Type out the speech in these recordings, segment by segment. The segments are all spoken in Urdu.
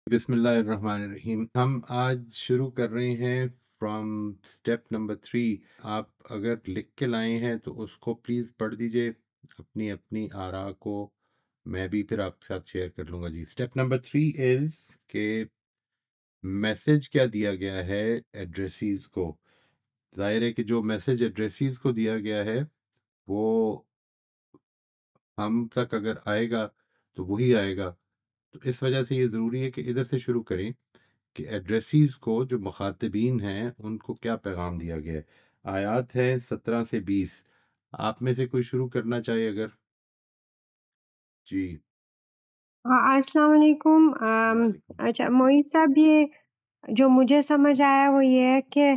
بسم اللہ الرحمن الرحیم۔ ہم آج شروع کر رہے ہیں فرام اسٹیپ نمبر 3۔ آپ اگر لکھ کے لائے ہیں تو اس کو پلیز پڑھ دیجئے، اپنی اپنی آراء کو میں بھی پھر آپ کے ساتھ شیئر کر لوں گا۔ جی، اسٹیپ نمبر 3 از کہ میسج کیا دیا گیا ہے ایڈریسیز کو۔ ظاہر ہے کہ جو میسج ایڈریسیز کو دیا گیا ہے وہ ہم تک اگر آئے گا تو وہی آئے گا، تو اس وجہ سے یہ ضروری ہے کہ ادھر سے شروع کریں کہ ایڈریسیز کو، جو مخاطبین ہیں، ان کو کیا پیغام دیا گیا ہے۔ آیات ہیں 17 سے 20۔ آپ میں سے کوئی شروع کرنا چاہے اگر؟ جی، السلام علیکم۔ وعلیکم۔ اچھا معید صاحب، یہ جو مجھے سمجھ آیا وہ یہ ہے کہ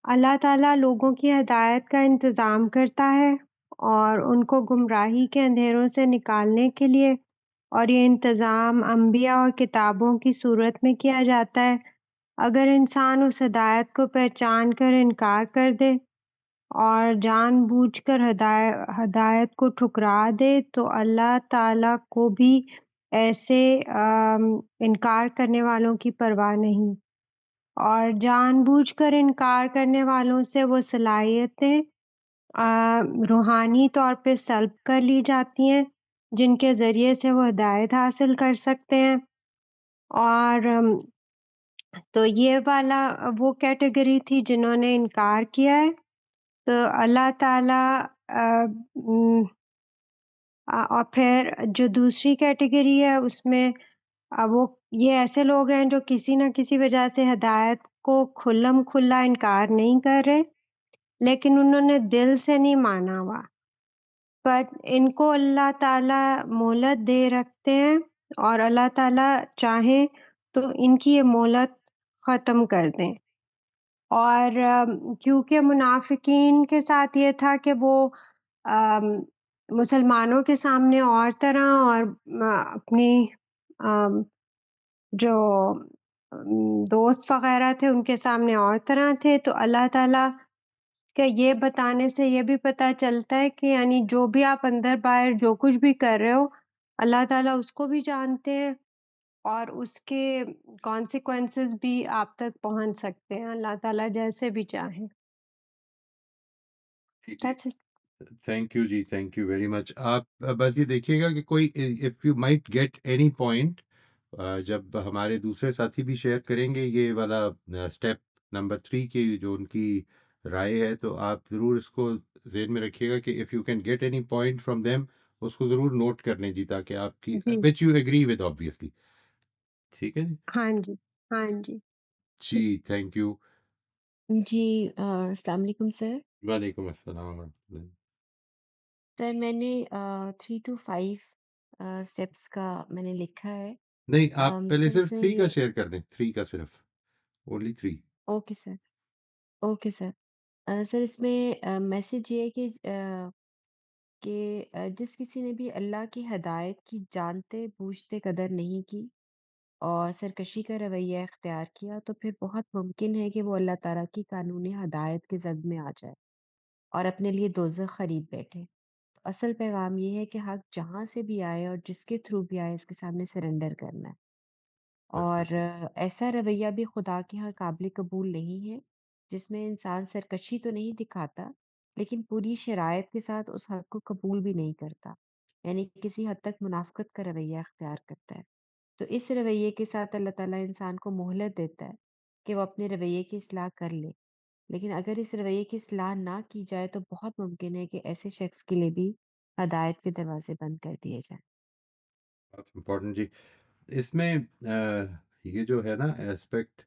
اللہ تعالیٰ لوگوں کی ہدایت کا انتظام کرتا ہے اور ان کو گمراہی کے اندھیروں سے نکالنے کے لیے، اور یہ انتظام انبیاء اور کتابوں کی صورت میں کیا جاتا ہے۔ اگر انسان اس ہدایت کو پہچان کر انکار کر دے اور جان بوجھ کر ہدایت کو ٹھکرا دے تو اللہ تعالیٰ کو بھی ایسے انکار کرنے والوں کی پرواہ نہیں، اور جان بوجھ کر انکار کرنے والوں سے وہ صلاحیتیں روحانی طور پہ سلب کر لی جاتی ہیں جن کے ذریعے سے وہ ہدایت حاصل کر سکتے ہیں۔ اور تو یہ والا وہ کیٹیگری تھی جنہوں نے انکار کیا ہے، تو اللہ تعالیٰ اور پھر جو دوسری کیٹیگری ہے اس میں وہ یہ ایسے لوگ ہیں جو کسی نہ کسی وجہ سے ہدایت کو کھلم کھلا انکار نہیں کر رہے، لیکن انہوں نے دل سے نہیں مانا ہوا، پر ان کو اللہ تعالیٰ مہلت دے رکھتے ہیں، اور اللہ تعالیٰ چاہیں تو ان کی یہ مہلت ختم کر دیں۔ اور کیونکہ منافقین کے ساتھ یہ تھا کہ وہ آم، مسلمانوں کے سامنے اور طرح اور اپنی آم، جو دوست وغیرہ تھے ان کے سامنے اور طرح تھے، تو اللہ تعالیٰ کا یہ بتانے سے یہ بھی پتہ چلتا ہے کہ یعنی جو بھی آپ اندر باہر جو کچھ بھی کر رہے ہو، اللہ تعالیٰ اس کو بھی جانتے ہیں، اور اس کے کانسیکوینسز بھی آپ تک پہنچ سکتے ہیں، اللہ تعالیٰ جیسے بھی چاہیں۔ جی جی، That's it۔ تھینک یو جی، تھینک یو ویری مچ۔ آپ بس یہ دیکھیے گا کہ کوئی if you might get any point, جب ہمارے دوسرے ساتھی بھی شیئر کریں گے یہ والا اسٹیپ نمبر 3 کی جو ان کی رائے ہے، تو آپ ضرور اس کو ذہن میں رکھیے گا کہ if you can get any point from them, اس کو ضرور نوٹ کر لیں جی، تاکہ آپ کی جی، which you agree with obviously. ٹھیک ہے جی، ہاں جی، ہاں جی، جی تھینک یو۔ جی السلام علیکم سر۔ وعلیکم السلام ورحمۃ اللہ۔ سر میں نے 3 to 5 اسٹیپس کا میں نے لکھا ہے۔ نہیں، آپ پہلے سر اس صرف میں 3 کا یہ شیئر کر دیں، 3 کا صرف، only 3۔ Okay sir, okay sir. Sir اس میں میسج یہ ہے کہ جس کسی نے بھی اللہ کی ہدایت کی جانتے بوجھتے قدر نہیں کی اور سرکشی کا رویہ اختیار کیا تو پھر بہت ممکن ہے کہ وہ اللہ تعالیٰ کی قانونی ہدایت کے زد میں آ جائے اور اپنے لیے دوزخ خرید بیٹھے۔ اصل پیغام یہ ہے کہ حق جہاں سے بھی آئے اور جس کے تھرو بھی آئے اس کے سامنے سرنڈر کرنا ہے، اور ایسا رویہ بھی خدا کے ہاں قابل قبول نہیں ہے جس میں انسان سرکشی تو نہیں دکھاتا لیکن پوری شرائط کے ساتھ اس حق کو قبول بھی نہیں کرتا، یعنی کسی حد تک منافقت کا رویہ اختیار کرتا ہے۔ تو اس رویے کے ساتھ اللہ تعالیٰ انسان کو مہلت دیتا ہے کہ وہ اپنے رویے کی اصلاح کر لے، لیکن اگر اس رویے کی اصلاح نہ کی جائے تو بہت ممکن ہے کہ ایسے شخص کے لیے بھی ہدایت کے دروازے بند کر دیے جائیں۔ بہت امپورٹنٹ جی۔ اس میں یہ جو ہے نا ایسپیکٹ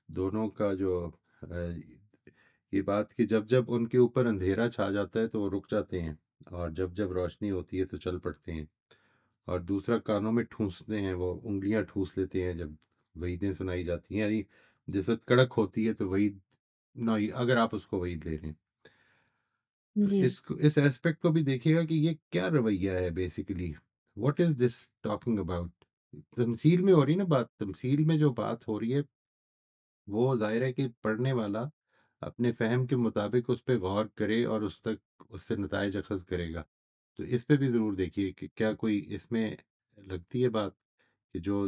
دونوں کا، جو یہ بات کہ جب جب ان کے اوپر اندھیرا چھا جاتا ہے تو وہ رک جاتے ہیں، اور جب جب روشنی ہوتی ہے تو چل پڑتے ہیں، اور دوسرا کانوں میں ٹھونستے ہیں، وہ انگلیاں ٹھونس لیتے ہیں جب وعیدیں سنائی جاتی ہیں، یعنی جس وقت کڑک ہوتی ہے تو وعید نہ، اگر آپ اس کو وعید لے رہے ہیں تو جی اس ایسپیکٹ کو بھی دیکھیے گا کہ یہ کیا رویہ ہے basically, what is this talking about. تمثیل میں ہو رہی نا بات، تمثیل میں جو بات ہو رہی ہے وہ ظاہر ہے کہ پڑھنے والا اپنے فہم کے مطابق اس پہ غور کرے اور اس سے نتائج اخذ کرے گا۔ تو اس پہ بھی ضرور دیکھیے کہ کیا کوئی اس میں لگتی ہے بات کہ جو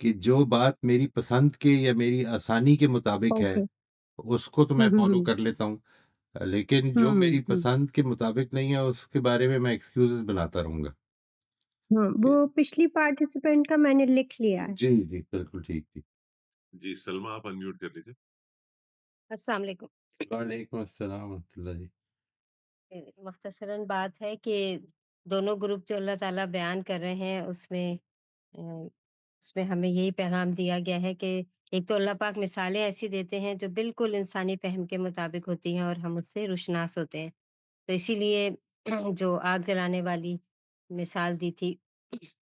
کہ جو بات میری پسند کے یا میری آسانی کے مطابق ہے اوکے۔ اس کو تو میں ہوں، فالو ہوں، کر لیتا ہوں، لیکن جو ہوں، میری ہوں، پسند کے مطابق نہیں ہے اس کے بارے میں ایکسکیوزز بناتا رہوں گا وہ کہ پچھلی پارٹیسپینٹ کا میں نے لکھ لیا ہے۔ جی جی بالکل ٹھیک ٹھیک۔ جی سلمہ آپ انمیوٹ کر لیجیے۔ السلام علیکم۔ وعلیکم السلام ورحمۃ اللہ جی۔ مختصراً بات ہے کہ دونوں گروپ جو اللہ تعالیٰ بیان کر رہے ہیں اس میں ہمیں یہی پیغام دیا گیا ہے کہ ایک تو اللہ پاک مثالیں ایسی دیتے ہیں جو بالکل انسانی فہم کے مطابق ہوتی ہیں اور ہم اس سے روشناس ہوتے ہیں، تو اسی لیے جو آگ جلانے والی مثال دی تھی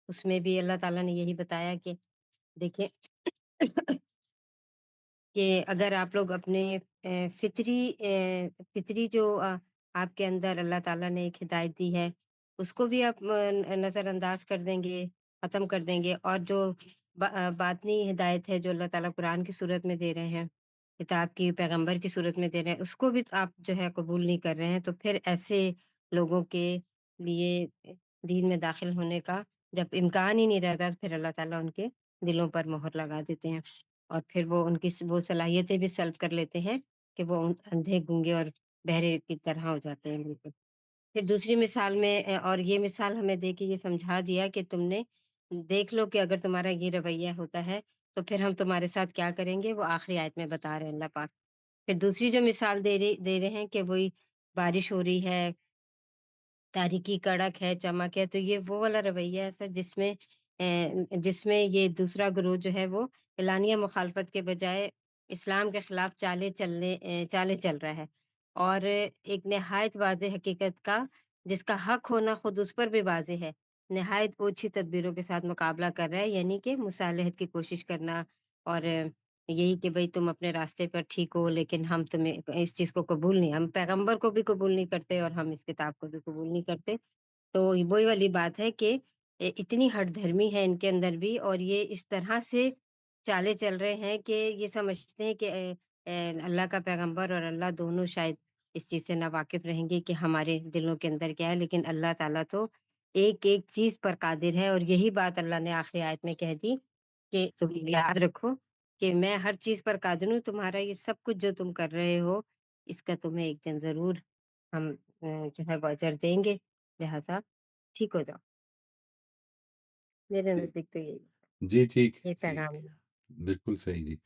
اس میں بھی اللہ تعالیٰ نے یہی بتایا کہ دیکھیں کہ اگر آپ لوگ اپنے فطری جو آپ کے اندر اللہ تعالیٰ نے ایک ہدایت دی ہے اس کو بھی آپ نظر انداز کر دیں گے، ختم کر دیں گے، اور جو باطنی ہدایت ہے جو اللہ تعالیٰ قرآن کی صورت میں دے رہے ہیں، کتاب کی پیغمبر کی صورت میں دے رہے ہیں، اس کو بھی آپ جو ہے قبول نہیں کر رہے ہیں، تو پھر ایسے لوگوں کے لیے دین میں داخل ہونے کا جب امکان ہی نہیں رہتا تو پھر اللہ تعالیٰ ان کے دلوں پر مہر لگا دیتے ہیں، اور پھر وہ ان کی وہ صلاحیتیں بھی سلب کر لیتے ہیں کہ وہ اندھے گونگے اور بہرے کی طرح ہو جاتے ہیں بالکل۔ پھر دوسری مثال میں اور یہ مثال ہمیں دے کے یہ سمجھا دیا کہ تم نے دیکھ لو کہ اگر تمہارا یہ رویہ ہوتا ہے تو پھر ہم تمہارے ساتھ کیا کریں گے، وہ آخری آیت میں بتا رہے ہیں اللہ پاک۔ پھر دوسری جو مثال دے رہے ہیں کہ وہی بارش ہو رہی ہے، تاریکی کڑک ہے، چمک ہے، تو یہ وہ والا رویہ ہے سر جس میں یہ دوسرا گروہ جو ہے وہ اعلانیہ مخالفت کے بجائے اسلام کے خلاف چالیں چل رہا ہے، اور ایک نہایت واضح حقیقت کا جس کا حق ہونا خود اس پر بھی واضح ہے، نہایت اوچھی تدبیروں کے ساتھ مقابلہ کر رہا ہے، یعنی کہ مصالحت کی کوشش کرنا، اور یہی کہ بھئی تم اپنے راستے پر ٹھیک ہو لیکن ہم تمہیں اس چیز کو قبول نہیں، ہم پیغمبر کو بھی قبول نہیں کرتے اور ہم اس کتاب کو بھی قبول نہیں کرتے۔ تو وہی والی بات ہے کہ اتنی ہٹ دھرمی ہے ان کے اندر بھی، اور یہ اس طرح سے چالے چل رہے ہیں کہ یہ سمجھتے ہیں کہ اللہ کا پیغمبر اور اللہ دونوں شاید اس چیز سے ناواقف رہیں گے کہ ہمارے دلوں کے اندر کیا ہے، لیکن اللہ تعالیٰ تو ایک ایک چیز پر قادر ہے، اور یہی بات اللہ نے آخری آیت میں کہہ دی کہ تم یاد رکھو کہ میں ہر چیز پر قادر ہوں، تمہارا یہ سب کچھ جو تم کر رہے ہو اس کا تمہیں ایک دن ضرور ہم جو ہے وہ اجر دیں گے، لہذا ٹھیک ہو جاؤ۔ میرے نزدیک تو یہی جی ٹھیک یہ ٹھیک، پیغام ہے۔ بالکل صحیح جی۔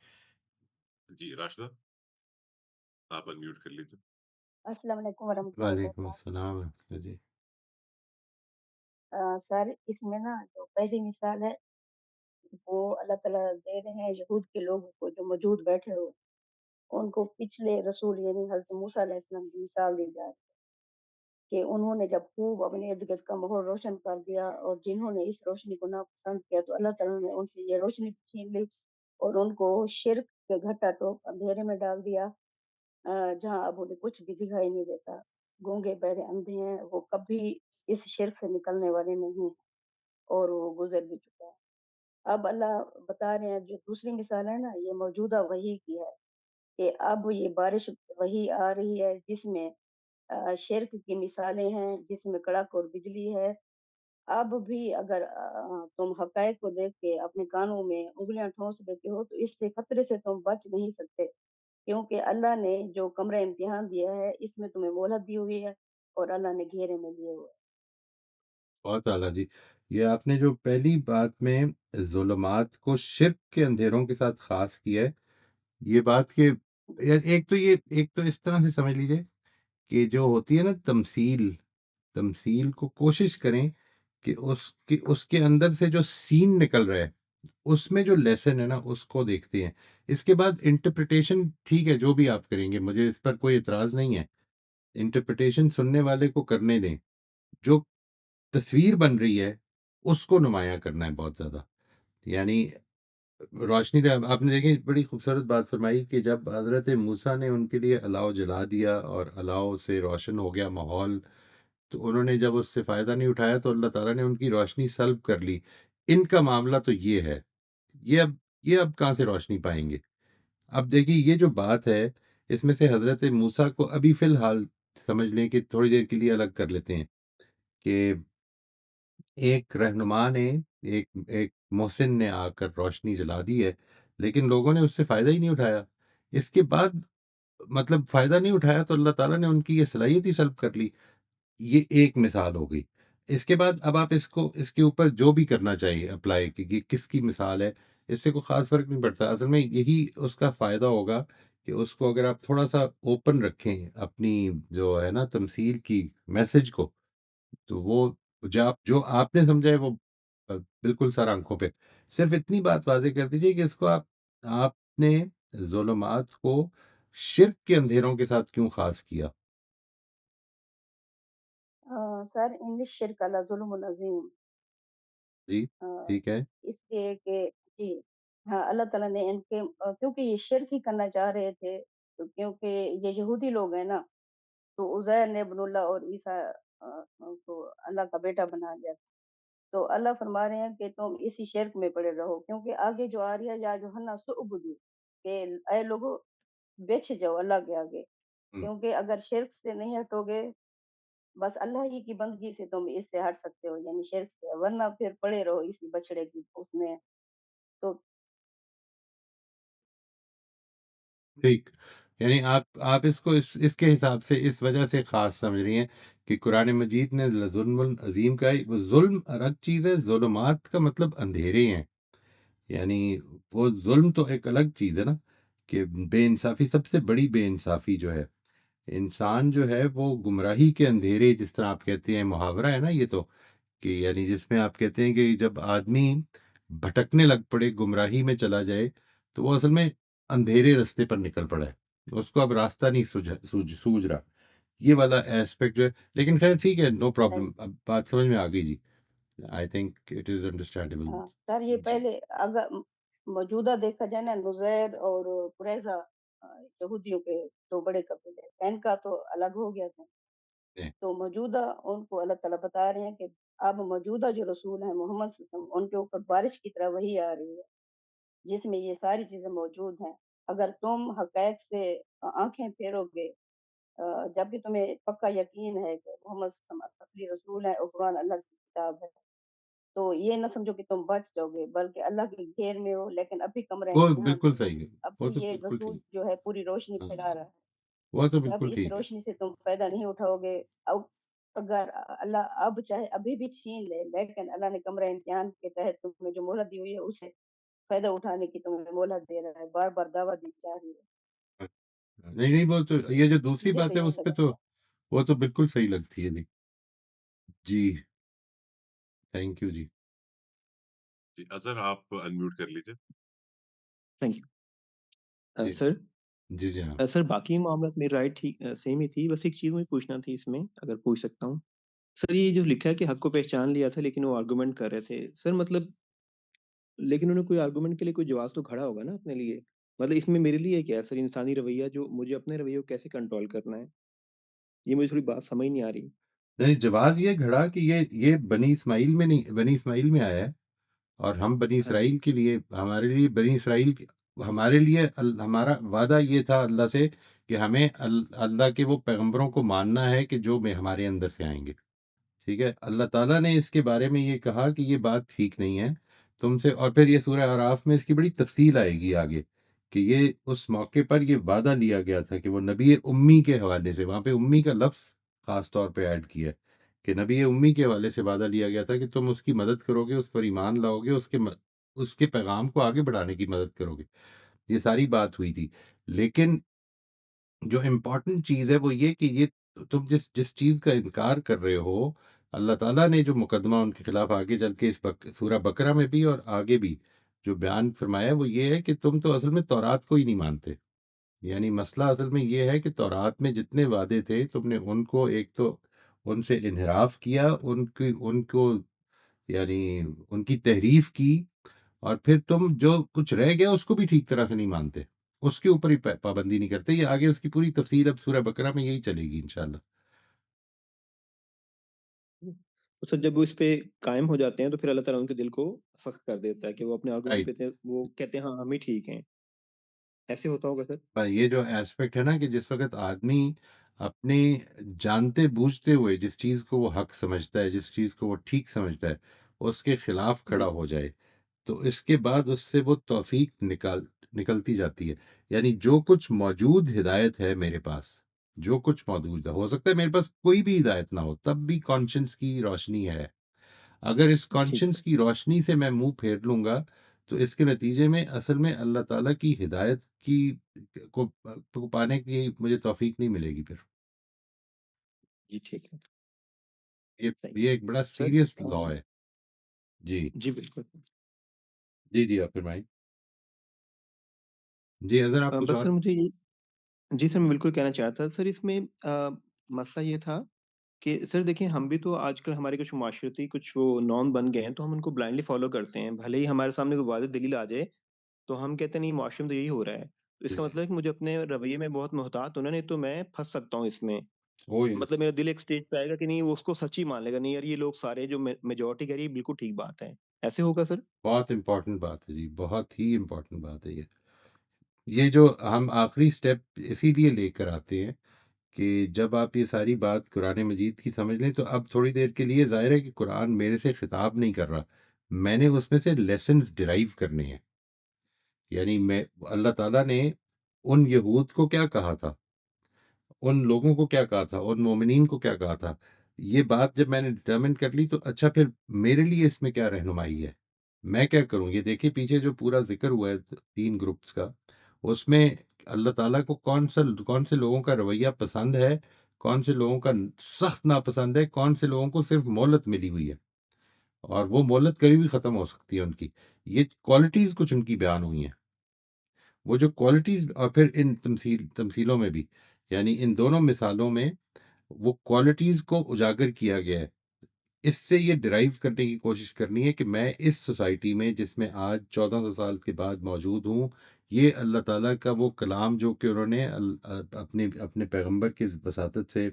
جی راشدہ آپ انمیوٹ کر لیجیے۔ السلام علیکم ورحمۃ اللہ وعلیکم وبرکاتہ۔ السلام ورحمۃ اللہ جی۔ سر اس میں نا جو پہلی مثال ہے وہ اللہ تعالیٰ دے رہے ہیں یہود کے لوگوں کو جو موجود بیٹھے ہوئے، ان کو پچھلے رسول یعنی حضرت موسیٰ علیہ السلام کی مثال دی جائے کہ انہوں نے جب خوب اپنے ارد گرد کا ماحول روشن کر دیا اور جنہوں نے اس روشنی کو ناپسند کیا تو اللہ تعالیٰ نے ان سے یہ روشنی چھین لی اور ان کو شرک کے گھٹا ٹوپ اندھیرے میں ڈال دیا، جہاں اب انہیں کچھ بھی دکھائی نہیں دیتا، گونگے بہرے اندھے ہیں، وہ کبھی اس شرک سے نکلنے والے نہیں ہیں اور وہ گزر بھی چکا ہے۔ اب اللہ بتا رہے ہیں جو دوسری مثال ہے نا یہ موجودہ وحی کی ہے کہ اب یہ بارش وحی آ رہی ہے جس میں شرک کی مثالیں ہیں، جس میں کڑاک اور بجلی ہے۔ اب بھی اگر تم حقائق کو دیکھ کے اپنے کانوں میں انگلیاں ٹھونس لیتے ہو تو اس سے خطرے سے تم بچ نہیں سکتے، کیونکہ اللہ نے جو کمرہ امتحان دیا ہے اس میں تمہیں مہلت دی ہوئی ہے اور اللہ نے گھیرے میں لیے ہوئے۔ بہت اعلیٰ جی۔ یہ آپ نے جو پہلی بات میں ظلمات کو شرک کے اندھیروں کے ساتھ خاص کیا ہے، یہ بات کہ ایک تو اس طرح سے سمجھ لیجئے کہ جو ہوتی ہے نا تمثیل کو کوشش کریں کہ اس کے اندر سے جو سین نکل رہا ہے اس میں جو لیسن ہے نا اس کو دیکھتے ہیں، اس کے بعد انٹرپریٹیشن ٹھیک ہے جو بھی آپ کریں گے مجھے اس پر کوئی اعتراض نہیں ہے، انٹرپریٹیشن سننے والے کو کرنے دیں، جو تصویر بن رہی ہے اس کو نمایاں کرنا ہے بہت زیادہ، یعنی روشنی آپ نے دیکھی بڑی خوبصورت بات فرمائی کہ جب حضرت موسیٰ نے ان کے لیے الاؤ جلا دیا اور الاؤ سے روشن ہو گیا ماحول، تو انہوں نے جب اس سے فائدہ نہیں اٹھایا تو اللہ تعالیٰ نے ان کی روشنی سلب کر لی۔ ان کا معاملہ تو یہ ہے، یہ اب کہاں سے روشنی پائیں گے؟ اب دیکھیے یہ جو بات ہے اس میں سے حضرت موسیٰ کو ابھی فی الحال سمجھ لیں کہ تھوڑی دیر کے لیے الگ کر لیتے ہیں کہ ایک رہنما نے ایک ایک محسن نے آ کر روشنی جلا دی ہے، لیکن لوگوں نے اس سے فائدہ ہی نہیں اٹھایا۔ اس کے بعد مطلب فائدہ نہیں اٹھایا تو اللہ تعالیٰ نے ان کی یہ صلاحیت ہی سلب کر لی۔ یہ ایک مثال ہو گئی۔ اس کے بعد اب آپ اس کے اوپر جو بھی کرنا چاہیے اپلائی، کہ یہ کس کی مثال ہے، اس سے کوئی خاص فرق نہیں پڑتا۔ اصل میں یہی اس کا فائدہ ہوگا کہ اس کو اگر آپ تھوڑا سا اوپن رکھیں اپنی جو ہے نا تمثیل کی میسج کو، تو وہ جو آپ نے سمجھا ہے وہ بالکل سر آنکھوں پہ۔ صرف اتنی بات واضح کر دیجیے کہ اس کو آپ نے ظلمات کو شرک کے اندھیروں کے ساتھ کیوں خاص کیا؟ سر انگلش شرک اللہ ظلم عظیم، جی ٹھیک ہے۔ اس لیے کہ جی ہاں اللہ تعالیٰ نے ان کے کیونکہ یہ شرک ہی کرنا چاہ رہے تھے، تو کیونکہ یہ یہودی لوگ ہیں نا، تو عزیر نے ابن اللہ اور عیسیٰ کو اللہ کا بیٹا بنا دیا، تو اللہ فرما رہے ہیں کہ تم اسی شرک میں پڑے رہو، کیونکہ آگے جو آ رہی ہے یا جو سعبدو، کہ اے لوگو بیچ جاؤ اللہ کے آگے، کیونکہ اگر شرک سے نہیں ہٹو گے، بس اللہ ہی کی بندگی سے تم اس سے ہٹ سکتے ہو، یعنی شرک سے، ورنہ پھر پڑے رہو اسی بچڑے کی اس میں۔ تو ٹھیک، یعنی آپ اس کو اس کے حساب سے اس وجہ سے خاص سمجھ رہی ہیں کہ قرآن مجید نے ظلم عظیم کا وہ ظلم الگ چیز ہے، ظلمات کا مطلب اندھیرے ہیں، یعنی وہ ظلم تو ایک الگ چیز ہے نا، کہ بے انصافی، سب سے بڑی بے انصافی جو ہے انسان جو ہے وہ گمراہی کے اندھیرے، جس طرح آپ کہتے ہیں محاورہ ہے نا یہ تو، کہ یعنی جس میں آپ کہتے ہیں کہ جب آدمی بھٹکنے لگ پڑے، گمراہی میں چلا جائے، تو وہ اصل میں اندھیرے رستے پر نکل پڑا ہے، اس کو اب راستہ نہیں سوج رہا، یہ والا ایسپیکٹ جو ہے۔ لیکن خیر ٹھیک ہے، نو پرابلم، اب بات سمجھ میں آ گئی جی، I think it is understandable. ہاں سر، یہ جی پہلے اگر موجودہ دیکھا جائے نا، نزیر اور قریظہ یہودیوں کے دو بڑے قبیلے، ان کا تو الگ ہو گیا تھا، جی تو موجودہ ان کو اللہ تعالیٰ بتا رہے ہیں کہ اب موجودہ جو رسول ہیں محمد صلی اللہ علیہ وسلم، ان کے اوپر بارش کی طرح وہی آ رہی ہے، جس میں یہ ساری چیزیں موجود ہیں۔ اگر تم حقائق سے آنکھیں پھیرو گے، جبکہ تمہیں پکا یقین ہے کہ محمد صلی اللہ علیہ وسلم اصلی رسول ہے اور قرآن اللہ کی کتاب ہے، تو یہ نہ سمجھو کہ تم بچ جاؤ گے، بلکہ اللہ کے گھیر میں ہو، لیکن ابھی کمرہ وہ امتحان بالکل میں ہو۔ صحیح ہے، اب وہ بھی تو یہ بالکل رسول ٹھیک، جو ہے پوری روشنی ہاں پھیلا رہا ہے، وہ تو جب بالکل اس ٹھیک ہے۔ روشنی سے تم فائدہ نہیں اٹھاؤ گے، اب اگر اللہ اب چاہے ابھی بھی چھین لے، لیکن اللہ نے کمرہ امتحان کے تحت تمہیں جو مہلت دی ہوئی ہے، اسے فائدہ اٹھانے کی تمہیں مہلت دے رہا ہے، بار بار دعوت دی جا رہی ہے۔ نہیں نہیں، وہ تو یہ جو دوسری مجھے تو بات ہے یہی اس پہ لگا تو سر۔ وہ تو بالکل صحیح لگتی ہے جی۔ جی تھینک یو جی۔ جی اظہر آپ انمیوٹ کر لیجیے۔ تھینک یو جی سر۔ جی جی ہاں سر باقی معاملات میری رائٹ ٹھیک سیم ہی تھی، بس ایک چیز مجھے پوچھنا تھی اس میں، اگر پوچھ سکتا ہوں سر۔ یہ جو لکھا ہے کہ حق کو پہچان لیا تھا لیکن وہ آرگومنٹ کر رہے تھے سر، مطلب لیکن انہیں کوئی آرگومنٹ کے لیے کوئی جواز تو کھڑا ہوگا نا اپنے لیے، مطلب اس میں میرے لیے کیا ہے سر، انسانی رویہ جو مجھے اپنے رویے کو کیسے کنٹرول کرنا ہے، یہ مجھے تھوڑی بات سمجھ نہیں آ رہی۔ نہیں، جواز یہ گھڑا کہ یہ بنی اسماعیل میں نہیں، بنی اسماعیل میں آیا ہے، اور ہم بنی ہاں جی اسرائیل کے لیے، ہمارے لیے بنی اسرائیل ہمارے لیے ہمارا وعدہ یہ تھا اللہ سے کہ ہمیں اللہ کے وہ پیغمبروں کو ماننا ہے کہ جو میں ہمارے اندر سے آئیں گے، ٹھیک ہے۔ اللہ تعالیٰ نے اس کے بارے میں یہ کہا کہ یہ بات ٹھیک نہیں ہے تم سے، اور پھر یہ سورہ اعراف میں اس کی بڑی تفصیل آئے گی آگے، کہ یہ اس موقع پر یہ وعدہ لیا گیا تھا کہ وہ نبی امی کے حوالے سے، وہاں پہ امی کا لفظ خاص طور پہ ایڈ کیا ہے، کہ نبی امی کے حوالے سے وعدہ لیا گیا تھا کہ تم اس کی مدد کرو گے، اس پر ایمان لاؤ گے، اس کے پیغام کو آگے بڑھانے کی مدد کرو گے، یہ ساری بات ہوئی تھی۔ لیکن جو امپورٹنٹ چیز ہے وہ یہ کہ یہ تم جس چیز کا انکار کر رہے ہو، اللہ تعالیٰ نے جو مقدمہ ان کے خلاف آگے چل کے اس سورہ بقرہ میں بھی اور آگے بھی جو بیان فرمایا وہ یہ ہے کہ تم تو اصل میں تورات کو ہی نہیں مانتے، یعنی مسئلہ اصل میں یہ ہے کہ تورات میں جتنے وعدے تھے تم نے ان کو ایک تو ان سے انحراف کیا، ان کو یعنی ان کی تحریف کی، اور پھر تم جو کچھ رہ گیا اس کو بھی ٹھیک طرح سے نہیں مانتے، اس کے اوپر ہی پابندی نہیں کرتے۔ یہ آگے اس کی پوری تفصیل اب سورہ بقرہ میں یہی چلے گی انشاءاللہ۔ تو سر جب وہ اس پہ قائم ہو جاتے ہیں تو پھر اللہ تعالیٰ ان کے دل کو سخت کر دیتا ہے کہ وہ اپنے آرگومنٹ رائٹ، پہ وہ کہتے ہیں ہاں ہم ہی ٹھیک ہیں، ایسے ہوتا ہوگا سر۔ یہ جو ایسپیکٹ ہے نا کہ جس وقت آدمی اپنے جانتے بوجھتے ہوئے جس چیز کو وہ حق سمجھتا ہے، جس چیز کو وہ ٹھیک سمجھتا ہے، اس کے خلاف کھڑا جی، ہو جائے تو اس کے بعد اس سے وہ توفیق نکلتی جاتی ہے. یعنی جو کچھ موجود ہدایت ہے میرے پاس، جو کچھ موجود ہے، ہو سکتا ہے میرے پاس کوئی بھی ہدایت نہ ہو، تب بھی کانشنس کی روشنی ہے. اگر اس ٹھیک سر، کانشنس کی روشنی سے میں منہ پھیر لوں گا تو اس کے نتیجے میں اصل میں اللہ تعالیٰ کی ہدایت کی کو پانے کی مجھے توفیق نہیں ملے گی پھر. جی ٹھیک ہے، یہ صحیح. یہ ایک بڑا سر سیریس لا ہے. جی جی بالکل. جی جی، آپ فرمائیں. جی اگر آپ کچھ بس اور. سر مجھے یہ جی سر، میں بالکل کہنا چاہ رہا تھا سر اس میں مسئلہ یہ تھا کہ سر دیکھیں ہم بھی تو آج کل ہمارے کچھ معاشرتی کچھ وہ نارم بن گئے ہیں تو ہم ان کو بلائنڈلی فالو کرتے ہیں، بھلے ہی ہمارے سامنے کوئی واضح دلیل آ جائے تو ہم کہتے ہیں نہیں معاشرے میں تو یہی ہو رہا ہے. تو اس کا مطلب ہے کہ مجھے اپنے رویے میں بہت محتاط ہونا، نہیں تو میں پھنس سکتا ہوں اس میں. او یس. مطلب میرا دل ایک اسٹیج پہ آئے گا کہ نہیں وہ اس کو سچ ہی مان لے گا، نہیں یار یہ لوگ سارے جو میجورٹی کہہ رہی ہے بالکل ٹھیک بات ہے. ایسے ہوگا سر؟ بہت امپورٹنٹ بات ہے جی، بہت ہی امپورٹنٹ بات ہے یہ جو ہم آخری سٹیپ اسی لیے لے کر آتے ہیں کہ جب آپ یہ ساری بات قرآن مجید کی سمجھ لیں تو اب تھوڑی دیر کے لیے ظاہر ہے کہ قرآن میرے سے خطاب نہیں کر رہا، میں نے اس میں سے لیسنز ڈرائیو کرنے ہیں. یعنی میں اللہ تعالیٰ نے ان یہود کو کیا کہا تھا، ان لوگوں کو کیا کہا تھا، ان مومنین کو کیا کہا تھا، یہ بات جب میں نے ڈٹرمن کر لی تو اچھا پھر میرے لیے اس میں کیا رہنمائی ہے، میں کیا کروں. یہ دیکھیے پیچھے جو پورا ذکر ہوا ہے 3 گروپس کا، اس میں اللہ تعالیٰ کو کون سے لوگوں کا رویہ پسند ہے، کون سے لوگوں کا سخت ناپسند ہے، کون سے لوگوں کو صرف مہلت ملی ہوئی ہے اور وہ مہلت کبھی بھی ختم ہو سکتی ہے ان کی. یہ کوالٹیز کچھ ان کی بیان ہوئی ہیں. وہ جو کوالٹیز، اور پھر ان تمثیلوں میں بھی، یعنی ان دونوں مثالوں میں وہ کوالٹیز کو اجاگر کیا گیا ہے. اس سے یہ ڈرائیو کرنے کی کوشش کرنی ہے کہ میں اس سوسائٹی میں جس میں آج 1400 سال کے بعد موجود ہوں، یہ اللہ تعالیٰ کا وہ کلام جو کہ انہوں نے اپنے پیغمبر کی وساطت سے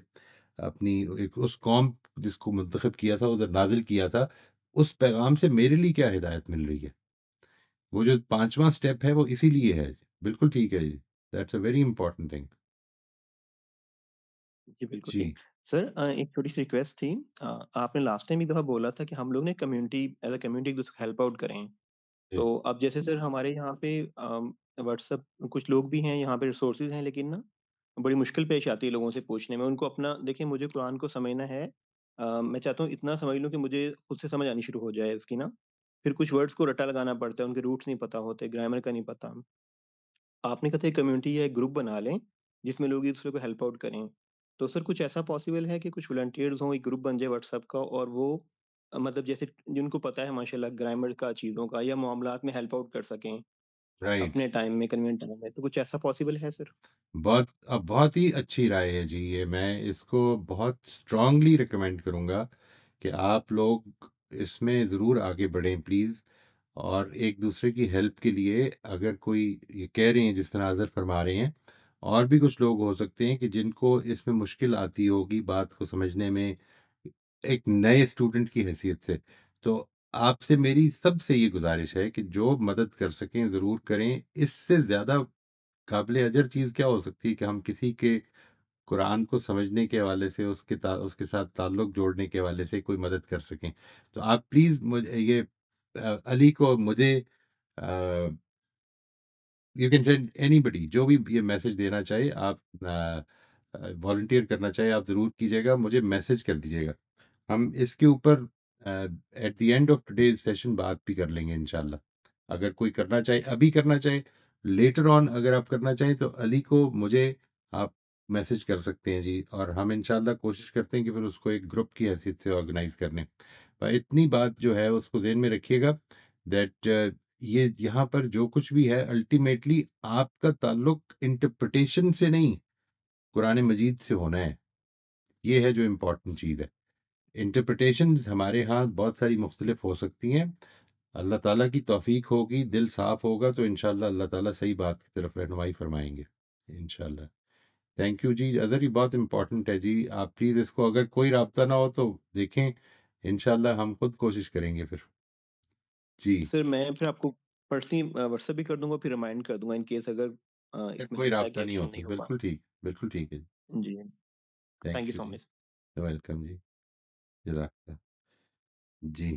اپنی اس قوم جس کو منتخب کیا تھا ادھر نازل کیا تھا، اس پیغام سے میرے لیے کیا ہدایت مل رہی ہے. وہ جو 5واں سٹیپ ہے وہ اسی لیے ہے. بالکل ٹھیک ہے جی، that's a very important thing. جی بالکل ٹھیک. جی سر ایک چھوٹی سی ریکویسٹ تھی. آپ نے لاسٹ ٹائم ایک دفعہ بولا تھا کہ ہم لوگ نے کمیونٹی ایز اے کمیونٹی ایک دوسرے کو ہیلپ آؤٹ کریں. جی تو اب جیسے سر ہمارے یہاں پہ واٹس ایپ کچھ لوگ بھی ہیں یہاں پہ ریسورسز ہیں لیکن نا بڑی مشکل پیش آتی ہے لوگوں سے پوچھنے میں. ان کو اپنا دیکھیں مجھے قرآن کو سمجھنا ہے. میں چاہتا ہوں اتنا سمجھ لوں کہ مجھے خود سے سمجھ آنی شروع ہو جائے اس کی نا. پھر کچھ ورڈز کو رٹا لگانا پڑتا ہے، ان کے روٹس نہیں پتا ہوتے، گرامر کا نہیں پتا. آپ نے کہا تھا ایک کمیونٹی یا ایک گروپ بنا لیں جس میں لوگ ایک دوسرے کو ہیلپ آؤٹ کریں. تو سر کچھ ایسا پاسبل ہے کہ کچھ والنٹیئرز ہوں، ایک گروپ بن جائے واٹس ایپ کا اور وہ مطلب جیسے جن کو پتا ہے ماشاء اللہ گرامر کا چیزوں کا یا معاملات میں ہیلپ آؤٹ کر سکیں رائٹ. اپنے ٹائم میں کنوینٹ ٹائم میں، تو کچھ ایسا پاسبل ہے سر؟ بہت ہی اچھی رائے ہے جی. یہ میں اس کو بہت اسٹرانگلی ریکمینڈ کروں گا کہ آپ لوگ اس میں ضرور آگے بڑھیں پلیز. اور ایک دوسرے کی ہیلپ کے لیے اگر کوئی یہ کہہ رہے ہیں جس طرح اظہر فرما رہے ہیں، اور بھی کچھ لوگ ہو سکتے ہیں کہ جن کو اس میں مشکل آتی ہوگی بات کو سمجھنے میں ایک نئے اسٹوڈنٹ کی حیثیت سے، تو آپ سے میری سب سے یہ گزارش ہے کہ جو مدد کر سکیں ضرور کریں. اس سے زیادہ قابل اجر چیز کیا ہو سکتی ہے کہ ہم کسی کے قرآن کو سمجھنے کے حوالے سے اس کے ساتھ تعلق جوڑنے کے حوالے سے کوئی مدد کر سکیں. تو آپ پلیز مجھے یہ علی کو مجھے یو کین سینڈ اینی بڈی جو بھی یہ میسج دینا چاہے، آپ والنٹیئر کرنا چاہے آپ ضرور کیجیے گا، مجھے میسج کر دیجیے گا. ہم اس کے اوپر at the end of today session بات بھی کر لیں گے انشاءاللہ. اگر کوئی کرنا چاہے ابھی کرنا چاہے، لیٹر آن اگر آپ کرنا چاہیں تو علی کو مجھے آپ میسج کر سکتے ہیں جی. اور ہم انشاءاللہ کوشش کرتے ہیں کہ پھر اس کو ایک گروپ کی حیثیت سے آرگنائز کرنے. اتنی بات جو ہے اس کو ذہن میں رکھیے گا دیٹ یہ یہاں پر جو کچھ بھی ہے الٹیمیٹلی آپ کا تعلق انٹرپریٹیشن سے نہیں، قرآن مجید سے ہونا ہے. یہ ہے جو امپورٹنٹ چیز ہے. انٹرپریٹیشنز ہمارے ہاں بہت ساری مختلف ہو سکتی ہیں. اللہ تعالیٰ کی توفیق ہوگی، دل صاف ہوگا تو انشاءاللہ اللہ تعالیٰ صحیح بات کی طرف رہنمائی فرمائیں گے انشاءاللہ. تھینک یو جی. اظہر یہ بہت امپورٹنٹ ہے جی. آپ پلیز اس کو اگر کوئی رابطہ نہ ہو تو دیکھیں، انشاءاللہ ہم خود کوشش کریں گے پھر. جی سر میں پھر آپ کو پرسنلی واٹس ایپ بھی کر دوں گا، پھر ریمائنڈ کر دوں گا ان کیس اگر پھر اس میں کوئی ہوتا ہے رابطہ کہ نہیں ایکسٹینڈ ہوتا. نہیں ہو بالکل ٹھیک، بالکل ٹھیک ہے. پا جی. Thank thank you you so جی. مچ. ویلکم جی. جزاک اللہ. جی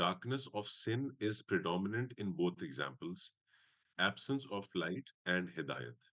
Darkness of sin is predominant in both examples. Absence of light and hidayat.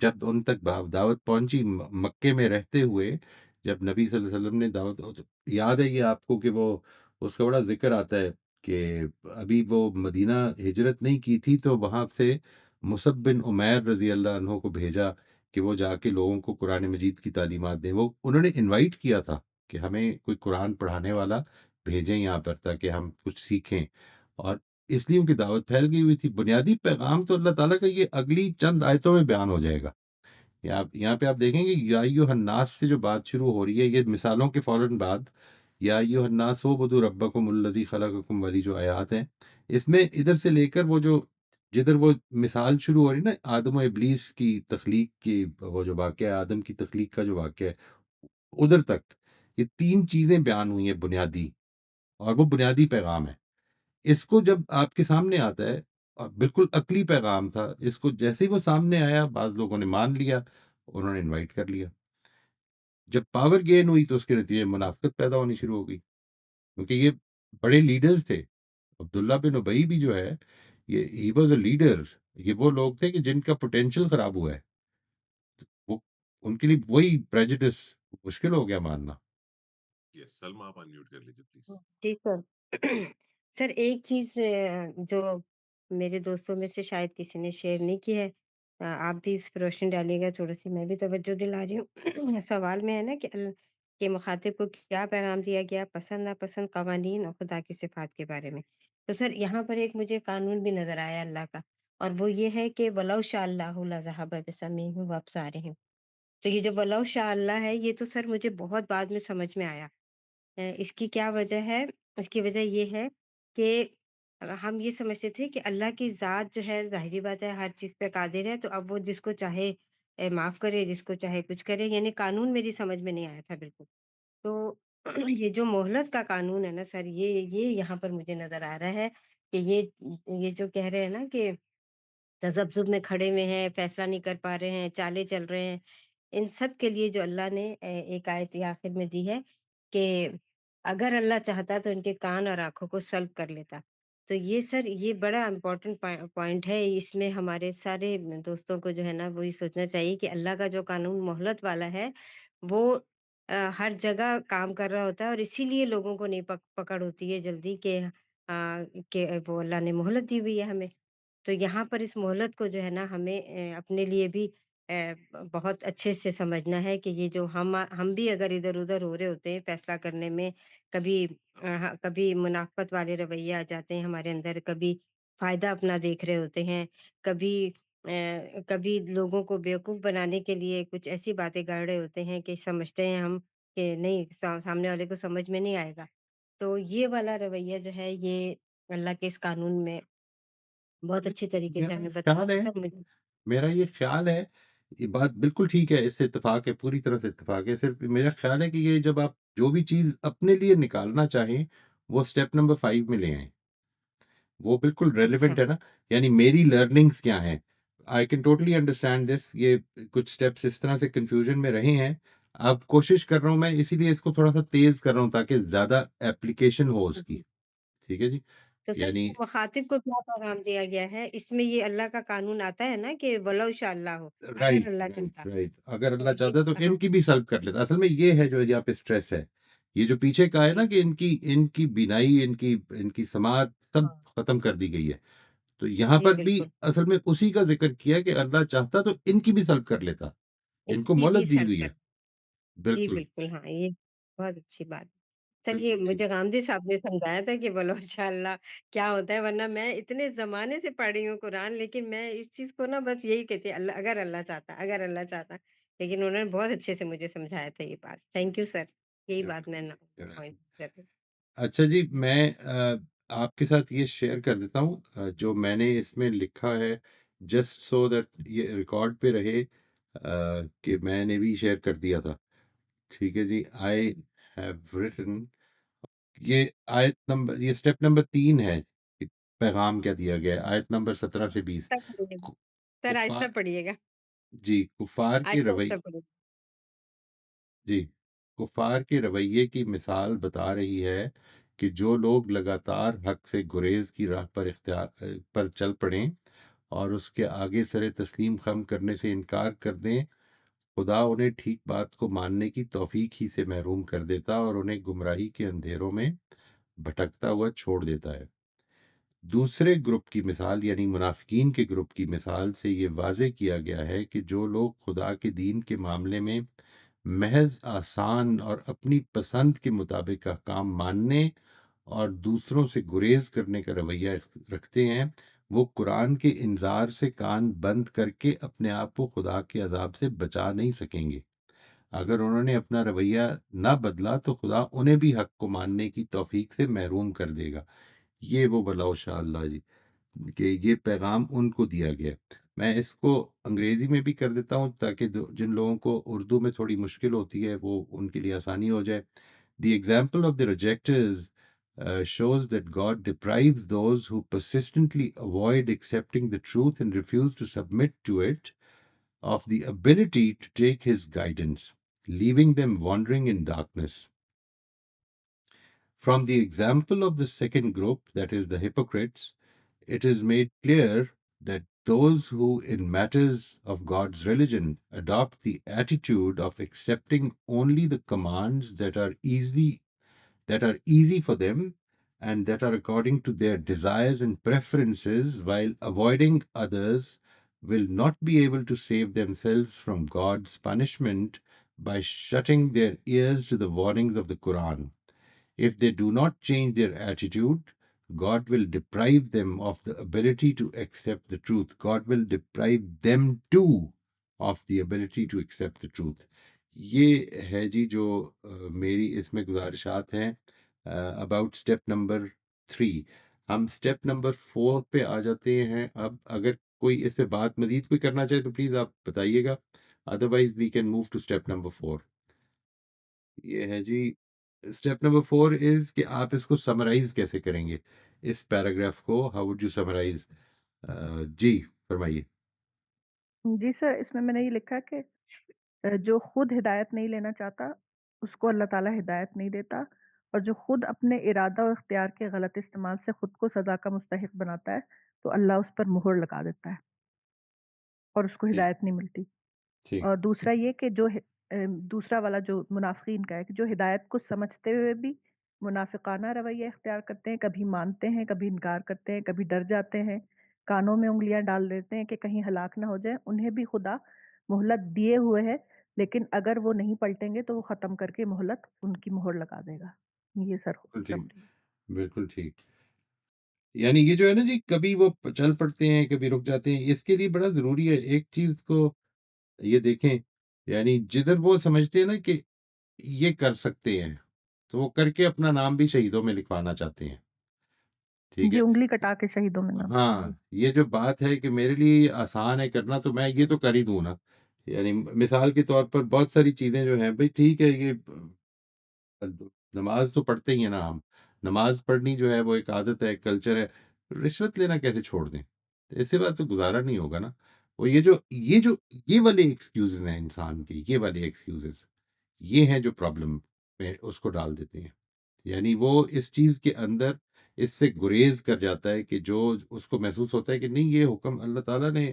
جب ان تک دعوت پہنچی مکے میں رہتے ہوئے، جب نبی صلی اللہ علیہ وسلم نے دعوت، یاد ہے یہ آپ کو کہ وہ اس کا بڑا ذکر آتا ہے کہ ابھی وہ مدینہ ہجرت نہیں کی تھی تو وہاں سے مصعب بن عمیر رضی اللہ عنہ کو بھیجا کہ وہ جا کے لوگوں کو قرآن مجید کی تعلیمات دیں. وہ انہوں نے انوائٹ کیا تھا کہ ہمیں کوئی قرآن پڑھانے والا بھیجیں یہاں پر تاکہ ہم کچھ سیکھیں، اور اس لیے ان کی دعوت پھیل گئی ہوئی تھی. بنیادی پیغام تو اللہ تعالیٰ کا یہ اگلی چند آیتوں میں بیان ہو جائے گا. یہاں پہ آپ دیکھیں گے یا ایھا الناس سے جو بات شروع ہو رہی ہے، یہ مثالوں کے فوراً بعد یا ایھا الناس اعبدوا ربکم الذی خلقکم والی جو آیات ہیں، اس میں ادھر سے لے کر وہ جو جدھر وہ مثال شروع ہو رہی ہے نا آدم و ابلیس کی تخلیق کی، وہ جو واقعہ ہے آدم کی تخلیق کا جو واقعہ ہے، ادھر تک یہ 3 چیزیں بیان ہوئی ہیں بنیادی، اور وہ بنیادی پیغام ہے. اس کو جب آپ کے سامنے آتا ہے، اور بالکل عقلی پیغام تھا، اس کو جیسے ہی وہ سامنے آیا بعض لوگوں نے مان لیا، انہوں نے انوائٹ کر لیا. جب پاور گین ہوئی تو اس کے نتیجے میں منافقت پیدا ہونی شروع ہو گئی، کیونکہ یہ بڑے لیڈرز تھے. عبداللہ بن ابئی بھی جو ہے، یہ ہی واز اے لیڈر. یہ وہ لوگ تھے کہ جن کا پوٹینشیل خراب ہوا ہے، وہ ان کے لیے وہی پریجڈس مشکل ہو گیا ماننا. یس سلمہ آپ انمیوٹ کر لیجیے پلیز. جی سر سر ایک چیز جو میرے دوستوں میں سے شاید کسی نے شیئر نہیں کی ہے، آپ بھی اس پہ روشنی ڈالیے گا تھوڑی سی، میں بھی توجہ دلا رہی ہوں سوال میں ہے نا کہ کے مخاطب کو کیا پیغام دیا گیا، پسند ناپسند قوانین اور خدا کی صفات کے بارے میں. تو سر یہاں پر ایک مجھے قانون بھی نظر آیا اللہ کا، اور وہ یہ ہے کہ وَلَوْ شَاءَ اللَّهُ لَذَهَبَ بِسَمْعِهِمْ وَأَبْصَارِهِمْ. تو یہ جو وَلَوْ شَاءَ اللہ ہے، یہ تو سر مجھے بہت بعد میں سمجھ میں آیا. اس کی کیا وجہ ہے؟ اس کی وجہ یہ ہے کہ ہم یہ سمجھتے تھے کہ اللہ کی ذات جو ہے ظاہری بات ہے ہر چیز پہ قادر ہے، تو اب وہ جس کو چاہے معاف کرے، جس کو چاہے کچھ کرے، یعنی قانون میری سمجھ میں نہیں آیا تھا بالکل. تو یہ جو مہلت کا قانون ہے نا سر، یہ یہاں پر مجھے نظر آ رہا ہے کہ یہ جو کہہ رہے ہیں نا کہ تذبذب میں کھڑے ہوئے ہیں، فیصلہ نہیں کر پا رہے ہیں، چالیں چل رہے ہیں، ان سب کے لیے جو اللہ نے ایک آیت آخر میں دی ہے کہ اگر اللہ چاہتا تو ان کے کان اور آنکھوں کو سلب کر لیتا. تو یہ سر یہ بڑا امپورٹنٹ پوائنٹ ہے. اس میں ہمارے سارے دوستوں کو جو ہے نا وہ یہ سوچنا چاہیے کہ اللہ کا جو قانون مہلت والا ہے وہ ہر جگہ کام کر رہا ہوتا ہے، اور اسی لیے لوگوں کو نہیں پکڑ ہوتی ہے جلدی کہ وہ اللہ نے مہلت دی ہوئی ہے ہمیں. تو یہاں پر اس مہلت کو جو ہے نا ہمیں اپنے لیے بھی بہت اچھے سے سمجھنا ہے کہ یہ جو ہم بھی اگر ادھر ادھر ہو رہے ہوتے ہیں فیصلہ کرنے میں، کبھی کبھی منافقت والے رویے آ جاتے ہیں ہمارے اندر، کبھی فائدہ اپنا دیکھ رہے ہوتے ہیں، کبھی کبھی لوگوں کو بیوقوف بنانے کے لیے کچھ ایسی باتیں گڑھ رہے ہوتے ہیں کہ سمجھتے ہیں ہم کہ نہیں سامنے والے کو سمجھ میں نہیں آئے گا. تو یہ والا رویہ جو ہے یہ اللہ کے اس قانون میں بہت اچھی طریقے سے میرا ہمیں یہ بتایا خیال ہے سر مجھے. میرا یہ خیال ہے، یہ بات بالکل ٹھیک ہے، اس سے اتفاق ہے، پوری طرح سے اتفاق ہے. صرف میرا خیال ہے کہ یہ جب آپ جو بھی چیز اپنے لیے نکالنا چاہیں وہ اسٹیپ نمبر 5 میں لے آئیں، وہ بالکل اچھا ریلیونٹ ہے نا. یعنی میری لرننگز کیا ہیں، I can totally understand this. یہ کچھ اسٹیپس اس طرح سے کنفیوژن میں رہے ہیں. اب کوشش کر رہا ہوں میں، اسی لیے اس کو تھوڑا سا تیز کر رہا ہوں تاکہ زیادہ ایپلیکیشن ہو اس کی. جی. ٹھیک ہے جی. تو سر یعنی مخاطب کو کیا پیغام دیا گیا ہے اس میں؟ یہ اللہ کا قانون آتا ہے نا کہ ولو شاء اللہ ہو، اگر رائٹ اللہ رائٹ چاہتا. رائٹ اگر تو اللہ یہ چاہتا ہے تو ہاں ان کی بھی سلب کر لیتا. اصل میں یہ ہے جو یہاں پہ اسٹریس ہے، یہ جو پیچھے کا ہے جی نا کہ ان کی بینائی، ان کی سماعت سب ہاں ختم کر دی گئی ہے. تو یہاں جی پر بھی بالکل، اصل میں اسی کا ذکر کیا کہ اللہ چاہتا تو ان کی بھی سلب کر لیتا. اس ان کو کی بھی مہلت دی سلب ہوئی کر. ہے. جی بالکل بالکل، ہاں یہ بہت اچھی بات. چلیے بالکل ٹھیک. مجھے غامدی صاحب نے سمجھایا تھا کہ بولو انشاءاللہ کیا ہوتا ہے، ورنہ میں اتنے زمانے سے پڑھ رہی ہوں قرآن، لیکن میں اس چیز کو نا بس یہی کہتی اللہ اگر اللہ چاہتا، اگر اللہ چاہتا. لیکن انہوں نے بہت اچھے سے مجھے سمجھایا تھا یہ بات. Thank you sir. یہی بات میں پوائنٹ کرتی. اچھا جی، میں آپ کے ساتھ یہ شیئر کر دیتا ہوں جو میں نے اس میں لکھا ہے، جسٹ سو دیٹ یہ ریکارڈ پہ رہے کہ میں نے بھی شیئر کر دیا تھا. ٹھیک ہے جی. آئی ہیو ریٹن، یہ آیت نمبر، یہ اسٹیپ نمبر 3 ہے کہ پیغام کیا دیا گیا ہے، آیت نمبر 17 سے 20. آہستہ پڑھیے گا سر، کفار، آہستہ پڑھیے گا، جی کفار کے آہستہ آہستہ پڑھیے گا. جی کفار کے رویے کی مثال بتا رہی ہے کہ جو لوگ لگاتار حق سے گریز کی راہ پر چل پڑیں اور اس کے آگے سر تسلیم خم کرنے سے انکار کر دیں، خدا انہیں ٹھیک بات کو ماننے کی توفیق ہی سے محروم کر دیتا اور انہیں گمراہی کے اندھیروں میں بھٹکتا ہوا چھوڑ دیتا ہے۔ دوسرے گروپ کی مثال یعنی منافقین کے گروپ کی مثال سے یہ واضح کیا گیا ہے کہ جو لوگ خدا کے دین کے معاملے میں محض آسان اور اپنی پسند کے مطابق احکام ماننے اور دوسروں سے گریز کرنے کا رویہ رکھتے ہیں، وہ قرآن کے انذار سے کان بند کر کے اپنے آپ کو خدا کے عذاب سے بچا نہیں سکیں گے۔ اگر انہوں نے اپنا رویہ نہ بدلا تو خدا انہیں بھی حق کو ماننے کی توفیق سے محروم کر دے گا۔ یہ وہ بلاؤ شاء اللہ جی کہ یہ پیغام ان کو دیا گیا۔ میں اس کو انگریزی میں بھی کر دیتا ہوں تاکہ جن لوگوں کو اردو میں تھوڑی مشکل ہوتی ہے وہ ان کے لیے آسانی ہو جائے۔ The example of the rejectors shows that God deprives those who persistently avoid accepting the truth and refuse to submit to it of the ability to take His guidance, leaving them wandering in darkness. From the example of the second group, that is the hypocrites, it is made clear that those who, in matters of God's religion, adopt the attitude of accepting only the commands that are easy for them and that are according to their desires and preferences while avoiding others, will not be able to save themselves from God's punishment by shutting their ears to the warnings of the Quran. If they do not change their attitude, God will deprive them of the ability to accept the truth. God will deprive them too of the ability to accept the truth. یہ ہے جی جو میری اس میں گزارشات ہیں اباؤٹ اسٹیپ نمبر 3۔ ہم اسٹیپ نمبر 4 پہ آ جاتے ہیں۔ اب اگر کوئی اس پہ بات مزید کوئی کرنا چاہے تو پلیز آپ بتائیے گا، otherwise we can move to step number 4۔ یہ ہے جی اسٹیپ نمبر 4 از کہ آپ اس کو سمرائز کیسے کریں گے اس پیراگراف کو، ہاؤ وڈ یو سمرائز؟ جی فرمائیے۔ جی سر، اس میں نے یہ لکھا کہ جو خود ہدایت نہیں لینا چاہتا اس کو اللہ تعالیٰ ہدایت نہیں دیتا، اور جو خود اپنے ارادہ اور اختیار کے غلط استعمال سے خود کو سزا کا مستحق بناتا ہے تو اللہ اس پر مہر لگا دیتا ہے اور اس کو ٹھیک ہدایت نہیں ملتی۔ ٹھیک اور دوسرا یہ کہ دوسرا والا جو منافقین کا ہے کہ جو ہدایت کو سمجھتے ہوئے بھی منافقانہ رویہ اختیار کرتے ہیں، کبھی مانتے ہیں، کبھی انکار کرتے ہیں، کبھی ڈر جاتے ہیں، کانوں میں انگلیاں ڈال دیتے ہیں کہ کہیں ہلاک نہ ہو جائے، انہیں بھی خدا مہلت دیے ہوئے ہے، لیکن اگر وہ نہیں پلٹیں گے تو وہ ختم کر کے مہلت ان کی مہر لگا دے گا۔ یہ سر بالکل ٹھیک، سمری ہے۔ بالکل ٹھیک۔ یعنی یہ جو ہے نا جی کبھی وہ چل پڑتے ہیں کبھی رک جاتے ہیں، اس کے لیے بڑا ضروری ہے ایک چیز کو یہ دیکھیں، یعنی جدھر وہ سمجھتے ہیں نا کہ یہ کر سکتے ہیں تو وہ کر کے اپنا نام بھی شہیدوں میں لکھوانا چاہتے ہیں، ٹھیک جی، ہے؟ انگلی کٹا کے شہیدوں میں نام۔ ہاں، جی یہ جو بات ہے کہ میرے لیے آسان ہے کرنا تو میں یہ تو کر ہی دوں نا، یعنی مثال کے طور پر بہت ساری چیزیں جو ہیں بھئی ٹھیک ہے، یہ نماز تو پڑھتے ہی ہیں نا ہم، نماز پڑھنی جو ہے وہ ایک عادت ہے، ایک کلچر ہے، رشوت لینا کیسے چھوڑ دیں؟ ایسے بات تو گزارا نہیں ہوگا نا۔ وہ یہ والے ایکسکیوزز ہیں انسان کے، یہ والے ایکسکیوزز یہ ہیں جو پرابلم میں اس کو ڈال دیتے ہیں، یعنی وہ اس چیز کے اندر اس سے گریز کر جاتا ہے کہ جو اس کو محسوس ہوتا ہے کہ نہیں یہ حکم اللہ تعالیٰ نے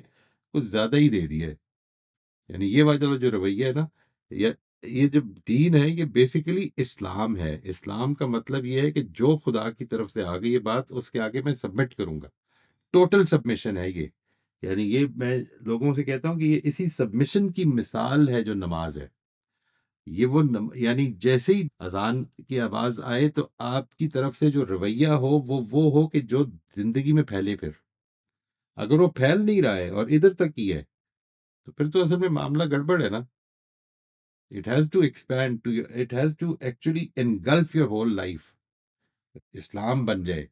کچھ زیادہ ہی دے دیا ہے، یعنی یہ والا جو رویہ ہے نا، یہ جو دین ہے یہ بیسیکلی اسلام ہے۔ اسلام کا مطلب یہ ہے کہ جو خدا کی طرف سے آ گئی یہ بات اس کے آگے میں سبمٹ کروں گا، ٹوٹل سبمیشن ہے یہ، یعنی یہ میں لوگوں سے کہتا ہوں کہ یہ اسی سبمیشن کی مثال ہے جو نماز ہے۔ یہ یعنی جیسے ہی اذان کی آواز آئے تو آپ کی طرف سے جو رویہ ہو وہ ہو کہ جو زندگی میں پھیلے، پھر اگر وہ پھیل نہیں رہا ہے اور ادھر تک ہی ہے تو پھر تو اصل میں معاملہ گڑبڑ ہے نا۔ It has to expand it has to actually engulf your whole life. اسلام بن جائے،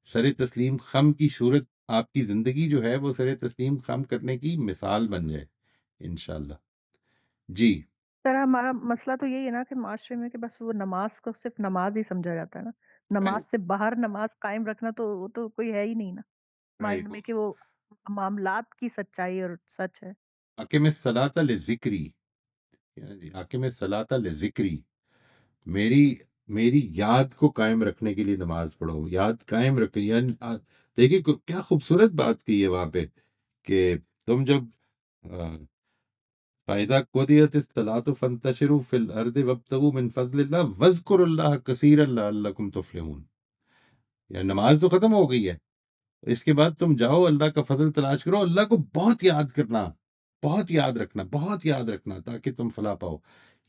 سر تسلیم خم کی صورت، آپ کی زندگی جو ہے وہ سر تسلیم خم کرنے کی مثال بن جائے انشاءاللہ۔ جی سر ہمارا مسئلہ تو یہی ہے نا کہ معاشرے میں کہ بس وہ نماز کو صرف نماز ہی سمجھا جاتا ہے نا، نماز سے باہر نماز قائم رکھنا تو وہ تو کوئی ہے ہی نہیں نا مائنڈ میں کہ وہ معاملات کی سچائی اور سچ ہے۔ حاکم الصلاۃ لذکری، جی حاکم الصلاۃ لذکری، میری یاد کو قائم رکھنے کے لیے نماز پڑھو، یاد قائم رکھو، یعنی دیکھیے کیا خوبصورت بات کی ہے وہاں پہ کہ تم جب فَإِذَا قُضِيَتِ الصَّلَاةُ فَانتَشِرُوا فِي الْأَرْضِ وَابْتَغُوا مِنْ فَضْلِ اللَّهِ وَاذْكُرُوا اللَّهَ كَثِيرًا لَعَلَّكُمْ تُفْلِحُونَ. یعنی نماز تو ختم ہو گئی ہے، اس کے بعد تم جاؤ اللہ کا فضل تلاش کرو، اللہ کو بہت یاد کرنا، بہت یاد رکھنا، بہت یاد رکھنا تاکہ تم فلاح پاؤ.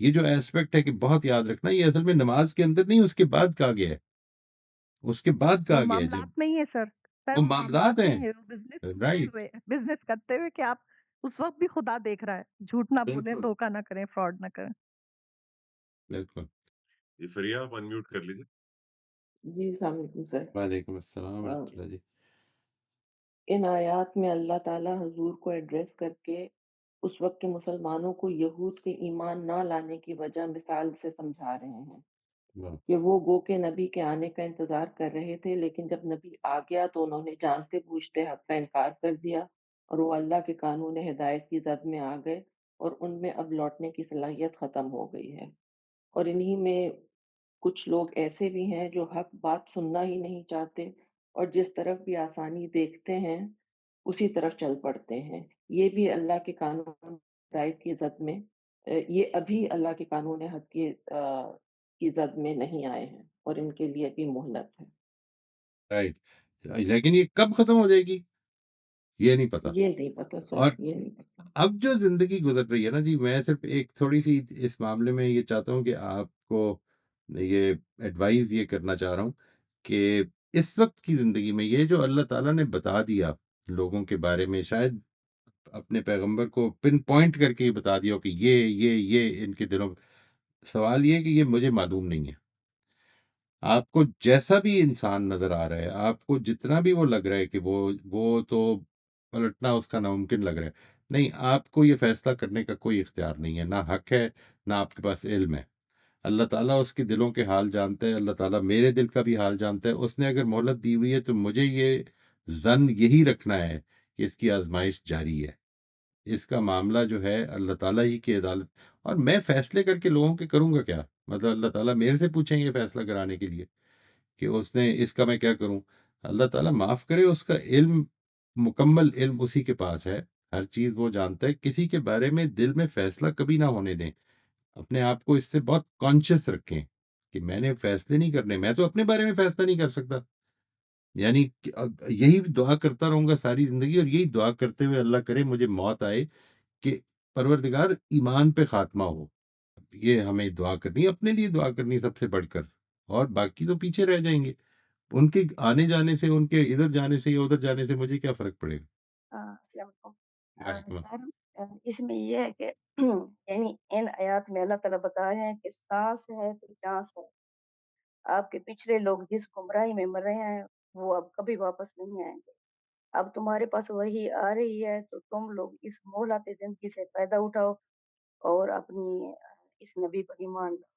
یہ جو ایسپیکٹ ہے کہ بہت یاد رکھنا، یہ اصل میں نماز کے اندر نہیں، اس کے بعد کہا گیا ہے. اس کے بعد وہ کہا گیا ہے جب معاملات نہیں ہے سر، وہ وہ معاملات معاملات ہیں. نہیں ہے، وہ بزنس کرتے رائٹ. ہوئے، بزنس کرتے ہوئے کہ آپ اس وقت بھی خدا دیکھ رہا ہے، جھوٹ نہ بولیں، بالکل دھوکہ نہ کریں، فراڈ نہ کریں. بالکل. یہ فریہ آپ انمیوٹ کر لیجیے. جی السلام علیکم سر. وعلیکم السلام ورحمۃ اللہ جی. ان آیات میں اللہ تعالیٰ حضور کو ایڈریس کر کے اس وقت کے مسلمانوں کو یہود کے ایمان نہ لانے کی وجہ مثال سے سمجھا رہے ہیں واہ. کہ وہ گو کے نبی کے آنے کا انتظار کر رہے تھے، لیکن جب نبی آ گیا تو انہوں نے جانتے بوجھتے حق کا انکار کر دیا اور وہ اللہ کے قانون ہدایت کی زد میں آ گئے اور ان میں اب لوٹنے کی صلاحیت ختم ہو گئی ہے. اور انہی میں کچھ لوگ ایسے بھی ہیں جو حق بات سننا ہی نہیں چاہتے اور جس طرف بھی آسانی دیکھتے ہیں اسی طرف چل پڑتے ہیں. یہ بھی اللہ کے قانون ہدایت کی زد میں یہ ابھی اللہ کے قانون حق کی زد میں نہیں آئے ہیں اور ان کے لیے بھی مہلت ہے. رائٹ. لیکن یہ کب ختم ہو جائے گی یہ نہیں پتا. یہ نہیں پتا سر، اور یہ نہیں پتا. اب جو زندگی گزر رہی ہے نا جی، میں صرف ایک تھوڑی سی اس معاملے میں یہ چاہتا ہوں کہ آپ کو یہ ایڈوائز یہ کرنا چاہ رہا ہوں کہ اس وقت کی زندگی میں یہ جو اللہ تعالیٰ نے بتا دیا لوگوں کے بارے میں، شاید اپنے پیغمبر کو پن پوائنٹ کر کے یہ بتا دیا ہو کہ یہ ان کے دلوں. سوال یہ ہے کہ یہ مجھے معلوم نہیں ہے. آپ کو جیسا بھی انسان نظر آ رہا ہے، آپ کو جتنا بھی وہ لگ رہا ہے کہ وہ تو پلٹنا اس کا ناممکن لگ رہا ہے، نہیں، آپ کو یہ فیصلہ کرنے کا کوئی اختیار نہیں ہے، نہ حق ہے، نہ آپ کے پاس علم ہے. اللہ تعالیٰ اس کے دلوں کے حال جانتا ہے، اللہ تعالیٰ میرے دل کا بھی حال جانتا ہے. اس نے اگر مہلت دی ہوئی ہے تو مجھے یہ ظن یہی رکھنا ہے کہ اس کی آزمائش جاری ہے. اس کا معاملہ جو ہے اللہ تعالیٰ ہی کی عدالت. اور میں فیصلے کر کے لوگوں کے کروں گا کیا؟ مطلب اللہ تعالیٰ میرے سے پوچھیں گے فیصلہ کرانے کے لیے کہ اس نے اس کا میں کیا کروں؟ اللہ تعالیٰ معاف کرے، اس کا علم، مکمل علم اسی کے پاس ہے، ہر چیز وہ جانتا ہے. کسی کے بارے میں دل میں فیصلہ کبھی نہ ہونے دیں. اپنے آپ کو اس سے بہت کانشیس رکھیں کہ میں نے فیصلے نہیں کرنے، میں تو اپنے بارے میں فیصلہ نہیں کر سکتا. یعنی کہ اب یہی دعا کرتا رہوں گا ساری زندگی، اور یہی دعا کرتے ہوئے اللہ کرے مجھے موت آئے کہ پروردگار ایمان پہ خاتمہ ہو. یہ ہمیں دعا کرنی ہے، اپنے لیے دعا کرنی ہے سب سے بڑھ کر، اور باقی تو پیچھے رہ جائیں گے. ان کے آنے جانے سے، ان کے ادھر جانے سے یا ادھر جانے سے مجھے کیا فرق پڑے گا؟ السلام علیکم. وعلیکم السلام. سر اس میں یہ ہے کہ یعنی ان آیات میں اللہ تعالیٰ بتا رہے ہیں کہ سانس ہے تو چانس ہے. آپ کے پچھلے لوگ جس گمراہی میں مر رہے ہیں وہ اب کبھی واپس نہیں آئیں گے. اب تمہارے پاس وہی آ رہی ہے تو تم لوگ اس مہلت زندگی سے فائدہ اٹھاؤ اور اپنی اس نبی پر ایمان لاؤ.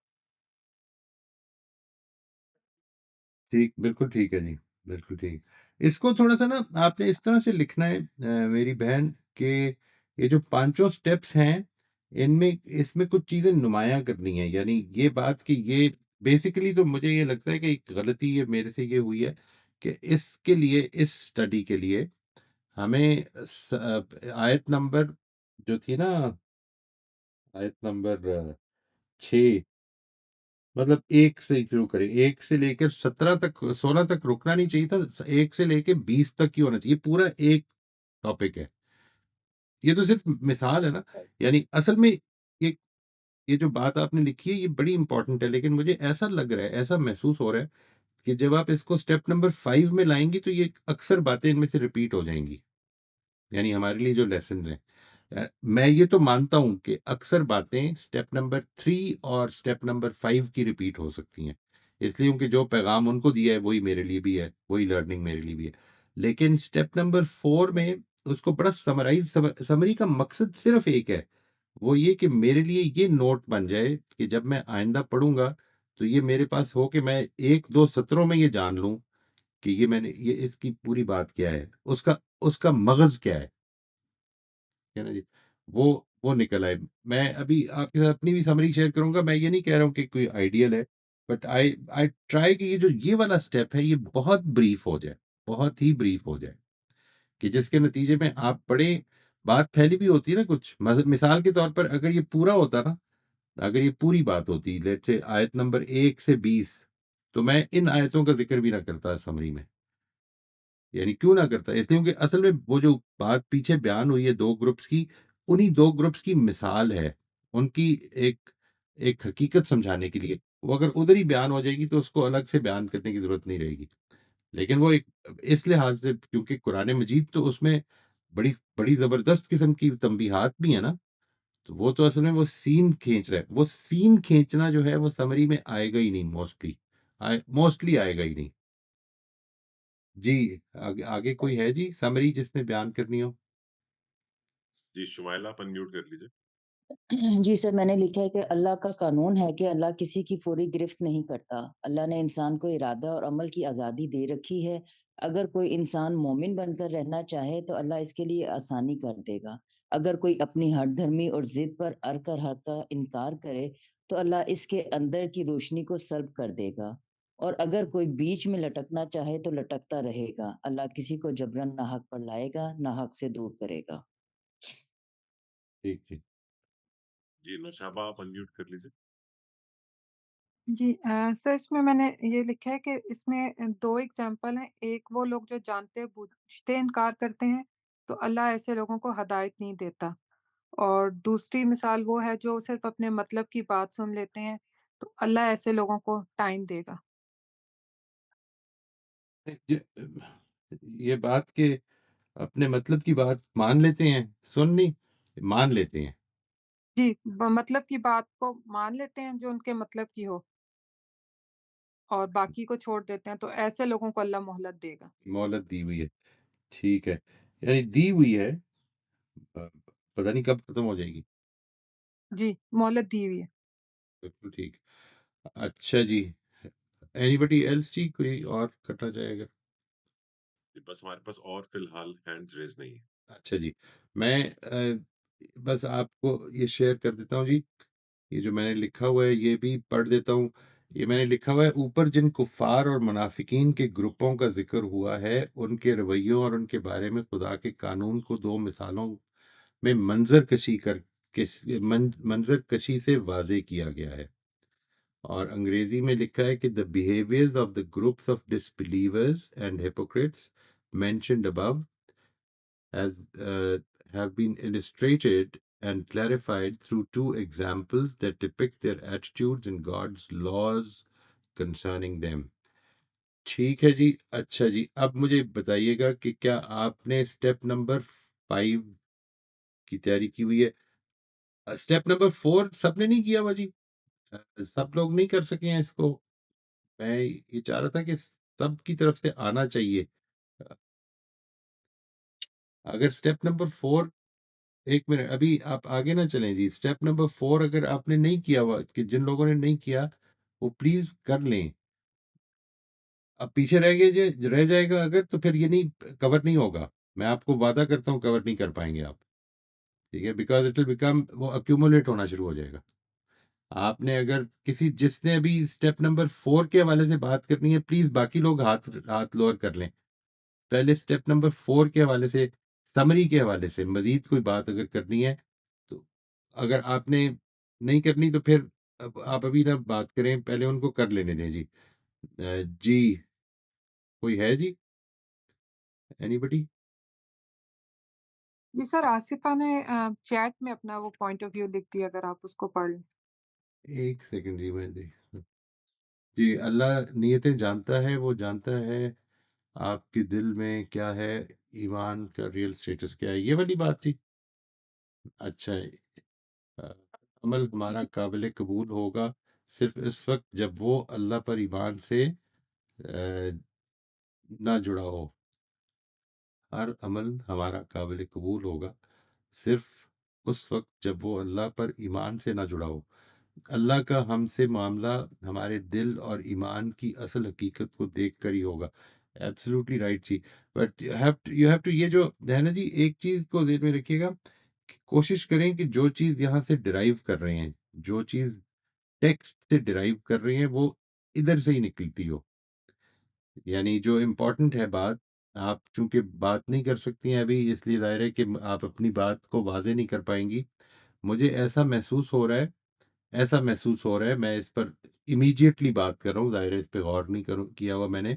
ٹھیک، بالکل ٹھیک ہے جی، بالکل ٹھیک. اس کو تھوڑا سا نا آپ نے اس طرح سے لکھنا ہے میری بہن، کہ یہ جو پانچوں سٹیپس ہیں ان میں، اس میں کچھ چیزیں نمایاں کرنی ہیں. یعنی یہ بات کہ یہ بیسیکلی تو مجھے یہ لگتا ہے کہ ایک غلطی یہ میرے سے یہ ہوئی ہے کہ اس کے لیے، اس سٹڈی کے لیے ہمیں آیت نمبر جو تھی نا، آیت نمبر 6، مطلب 1 سے شروع کریں، 1 سے لے کر 17 تک، 16 تک رکنا نہیں چاہیے تھا، 1 سے لے کے 20 تک ہی ہونا چاہیے. پورا ایک ٹاپک ہے. یہ تو صرف مثال ہے نا. صحیح. یعنی اصل میں یہ یہ جو بات آپ نے لکھی ہے یہ بڑی امپورٹنٹ ہے، لیکن مجھے ایسا لگ رہا ہے، ایسا محسوس ہو رہا ہے کہ جب آپ اس کو سٹیپ نمبر 5 میں لائیں گی تو یہ اکثر باتیں ان میں سے ریپیٹ ہو جائیں گی. یعنی ہمارے لیے جو لیسنز ہیں، میں یہ تو مانتا ہوں کہ اکثر باتیں سٹیپ نمبر 3 اور سٹیپ نمبر 5 کی ریپیٹ ہو سکتی ہیں، اس لیے کہ جو پیغام ان کو دیا ہے وہی میرے لیے بھی ہے، وہی لرننگ میرے لیے بھی ہے. لیکن سٹیپ نمبر 4 میں اس کو بڑا سمری کا مقصد صرف ایک ہے، وہ یہ کہ میرے لیے یہ نوٹ بن جائے کہ جب میں آئندہ پڑھوں گا تو یہ میرے پاس ہو کہ میں 1-2 سطروں میں یہ جان لوں کہ یہ میں نے، یہ اس کی پوری بات کیا ہے، اس کا مغز کیا ہے نا جی. وہ نکل آئے. میں ابھی آپ کے ساتھ اپنی بھی سمری شیئر کروں گا. میں یہ نہیں کہہ رہا ہوں کہ کوئی آئیڈیل ہے، بٹ آئی ٹرائی کہ یہ والا سٹیپ ہے یہ بہت بریف ہو جائے، بہت ہی بریف ہو جائے. کہ جس کے نتیجے میں آپ پڑھیں، بات پھیلی بھی ہوتی ہے نا کچھ، مثال کے طور پر اگر یہ پورا ہوتا نا، اگر یہ پوری بات ہوتی لیٹ سے آیت نمبر 1 سے 20، تو میں ان آیتوں کا ذکر بھی نہ کرتا سمری میں. یعنی کیوں نہ کرتا؟ اس لیے کہ اصل میں وہ جو بات پیچھے بیان ہوئی ہے دو گروپس کی، انہی دو گروپس کی مثال ہے، ان کی ایک حقیقت سمجھانے کے لیے. وہ اگر ادھر ہی بیان ہو جائے گی تو اس کو الگ سے بیان کرنے کی ضرورت نہیں رہے گی. لیکن وہ ایک اس لحاظ سے کیونکہ قرآن مجید تو اس میں بڑی بڑی زبردست قسم کی تنبیہات بھی ہیں نا، تو وہ تو اصل میں وہ سین کھینچ رہا ہے. وہ سین کھینچنا جو ہے وہ سمری میں آئے گا ہی نہیں، موسٹلی آئے گا ہی نہیں. جی آگے کوئی ہے جی سمری جس نے بیان کرنی ہو؟ جی شمائلہ آپ انمیوٹ کر لیجیے. جی سر، میں نے لکھا ہے کہ اللہ کا قانون ہے کہ اللہ کسی کی فوری گرفت نہیں کرتا. اللہ نے انسان کو ارادہ اور عمل کی آزادی دے رکھی ہے. اگر کوئی انسان مومن بن کر رہنا چاہے تو اللہ اس کے لیے آسانی کر دے گا. اگر کوئی اپنی ہٹ دھرمی اور ضد پر کر حق کا انکار کرے تو اللہ اس کے اندر کی روشنی کو سلب کر دے گا. اور اگر کوئی بیچ میں لٹکنا چاہے تو لٹکتا رہے گا. اللہ کسی کو جبرن نہ حق پر لائے گا، نہ حق سے دور کرے گا. ٹھیک ٹھیک. جی نوشابہ آپ انمیوٹ کر لیجیے. جی سر، اس میں نے یہ لکھا ہے کہ اس میں 2 ایگزامپل ہیں. ایک وہ لوگ جو جانتے بوجھتے انکار کرتے ہیں، تو اللہ ایسے لوگوں کو ہدایت نہیں دیتا. اور دوسری مثال وہ ہے جو صرف اپنے مطلب کی بات سن لیتے ہیں، تو اللہ ایسے لوگوں کو ٹائم دے گا. یہ بات کہ اپنے مطلب کی بات مان لیتے ہیں، سن نہیں مان لیتے ہیں. جی، مطلب کی بات کو مان لیتے ہیں جو ان کے مطلب کی ہو، اور باقی کو چھوڑ دیتے ہیں، تو ایسے لوگوں کو اللہ مہلت دے گا. مہلت دی ہوئی ہے. ٹھیک ہے، یعنی دی ہوئی ہے، پتہ نہیں کب ختم ہو جائے گی. جی، مہلت دی ہوئی ہے. بالکل ٹھیک. اچھا جی، اینی بڈی ایلس جی کوئی اور کٹا جائے گا؟ بس ہمارے پاس اور فی الحال ہینڈز ریز نہیں ہے. اچھا جی، میں بس آپ کو یہ شیئر کر دیتا ہوں جی. یہ جو میں نے لکھا ہوا ہے یہ بھی پڑھ دیتا ہوں. یہ میں نے لکھا ہوا ہے، اوپر جن کفار اور منافقین کے گروپوں کا ذکر ہوا ہے، ان کے رویوں اور ان کے بارے میں خدا کے قانون کو 2 مثالوں میں منظر کشی سے واضح کیا گیا ہے. اور انگریزی میں لکھا ہے کہ the behaviors of the groups of disbelievers and hypocrites mentioned above as have been illustrated and clarified through 2 examples that depict their attitudes and God's laws concerning them. ٹھیک ہے جی. اچھا جی، اب مجھے بتائیے گا کہ کیا آپ نے اسٹیپ نمبر 5 کی تیاری کی ہوئی ہے؟ اسٹیپ نمبر 4 سب نے نہیں کیا ہوا جی؟ سب لوگ نہیں کر سکے ہیں اس کو؟ میں یہ چاہ رہا تھا کہ سب کی طرف سے آنا چاہیے. اگر اسٹیپ نمبر 4، ایک منٹ ابھی آپ آگے نہ چلیں جی. اسٹیپ نمبر 4 اگر آپ نے نہیں کیا ہوا، کہ جن لوگوں نے نہیں کیا وہ پلیز کر لیں. اب پیچھے رہ جائے گا اگر، تو پھر یہ نہیں کور نہیں ہوگا. میں آپ کو وعدہ کرتا ہوں کور نہیں کر پائیں گے آپ. ٹھیک ہے، بیکاز اٹ ول بیکم، وہ ایکومولیٹ ہونا شروع ہو جائے گا. آپ نے اگر جس نے ابھی اسٹیپ نمبر 4 کے حوالے سے بات کرنی ہے، پلیز باقی لوگ ہاتھ لوور کر لیں. پہلے اسٹیپ نمبر 4 کے حوالے سے، سمری کے حوالے سے مزید کوئی بات اگر کرنی ہے تو، اگر آپ نے نہیں کرنی تو پھر آپ ابھی نہ بات کریں، پہلے ان کو کر لینے دیں جی. جی کوئی ہے جی؟ اینی بڈی؟ جی سر، آصفہ نے چیٹ میں اپنا وہ پوائنٹ آف ویو لکھ دیا، اگر آپ اس کو پڑھ لیں. ایک سیکنڈ جی، میں دیکھ. جی، اللہ نیتیں جانتا ہے، وہ جانتا ہے آپ کے دل میں کیا ہے، ایمان کا ریئل سٹیٹس کیا ہے، یہ والی بات جی. اچھا، عمل ہمارا قابل قبول ہوگا صرف اس وقت جب وہ اللہ پر ایمان سے نہ جڑا ہو. ہر عمل ہمارا قابل قبول ہوگا صرف اس وقت جب وہ اللہ پر ایمان سے نہ جڑا ہو. اللہ کا ہم سے معاملہ ہمارے دل اور ایمان کی اصل حقیقت کو دیکھ کر ہی ہوگا. ایبسلیوٹلی رائٹ جی. بٹ یو ہیو ٹو، یہ جو ہے نا جی، ایک چیز کو ذہن میں رکھیے گا کہ کوشش کریں کہ جو چیز یہاں سے ڈرائیو کر رہے ہیں، جو چیز ٹیکسٹ سے ڈرائیو کر رہے ہیں، وہ ادھر سے ہی نکلتی ہو. یعنی جو امپورٹنٹ ہے بات، آپ چونکہ بات نہیں کر سکتی ہیں ابھی، اس لیے ظاہر ہے کہ آپ اپنی بات کو واضح نہیں کر پائیں گی۔ مجھے ایسا محسوس ہو رہا ہے، میں اس پر امیڈیٹلی بات کر رہا ہوں، ظاہر ہے اس پہ غور نہیں کیا ہوا میں نے،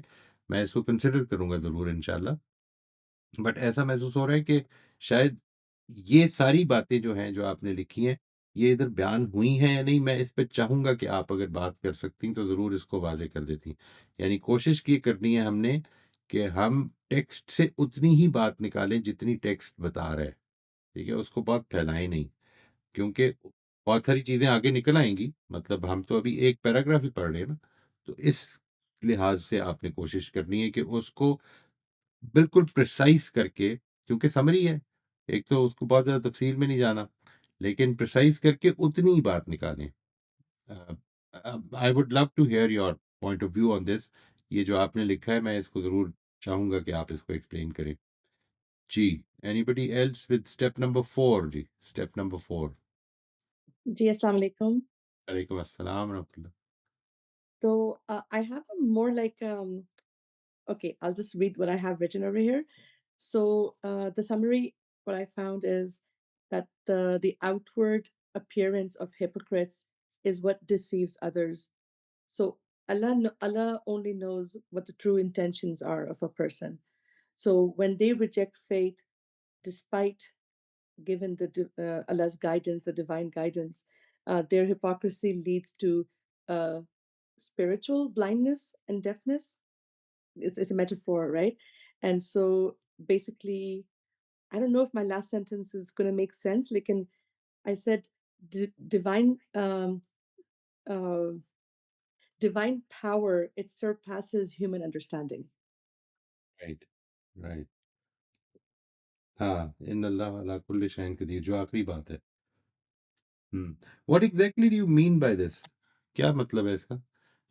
میں اس کو کنسیڈر کروں گا ضرور انشاءاللہ، بٹ ایسا محسوس ہو رہا ہے کہ شاید یہ ساری باتیں جو ہیں جو آپ نے لکھی ہیں، یہ ادھر بیان ہوئی ہیں یا نہیں، میں اس پہ چاہوں گا کہ آپ اگر بات کر سکتی ہیں تو ضرور اس کو واضح کر دیتی ہیں۔ یعنی کوشش کی کرنی ہے ہم نے کہ ہم ٹیکسٹ سے اتنی ہی بات نکالیں جتنی ٹیکسٹ بتا رہا ہے، ٹھیک ہے، اس کو بہت پھیلائیں نہیں، کیونکہ بہت ساری چیزیں آگے نکل آئیں گی، مطلب ہم تو ابھی ایک پیراگراف ہی پڑھ رہے ہیں نا، تو اس لحاظ سے آپ نے کوشش کرنی ہے کہ اس کو بالکل پریسائز کر کے، کیونکہ سمری ہے، ایک تو اس کو بہت زیادہ تفصیل میں نہیں جانا، لیکن پریسائز کر کے اتنی ہی بات نکالیں۔ I would love to hear your point of view on this, یہ جو آپ نے لکھا ہے میں اس کو ضرور چاہوں گا کہ آپ اس کو ایکسپلین کریں۔ جی، anybody else with step number 4؟ جی، اسٹیپ نمبر 4۔ جی السلام علیکم. وعلیکم السلام ورحمۃ اللہ۔ So I have a more like okay, I'll just read what I have written over here. So the summary, what I found is that the outward appearance of hypocrites is what deceives others. So Allah only knows what the true intentions are of a person. So when they reject faith, despite given Allah's guidance, the divine guidance, their hypocrisy leads to uh, spiritual blindness and deafness. It's a metaphor, right? And so basically, I don't know if my last sentence is going to make sense. Like, I said, divine uh, divine power, it surpasses human understanding. Right, right, ہاں، ان اللہ علی کل شیء قدیر، جو آخری بات ہے۔ What exactly do you mean by this? کیا مطلب ہے اس کا؟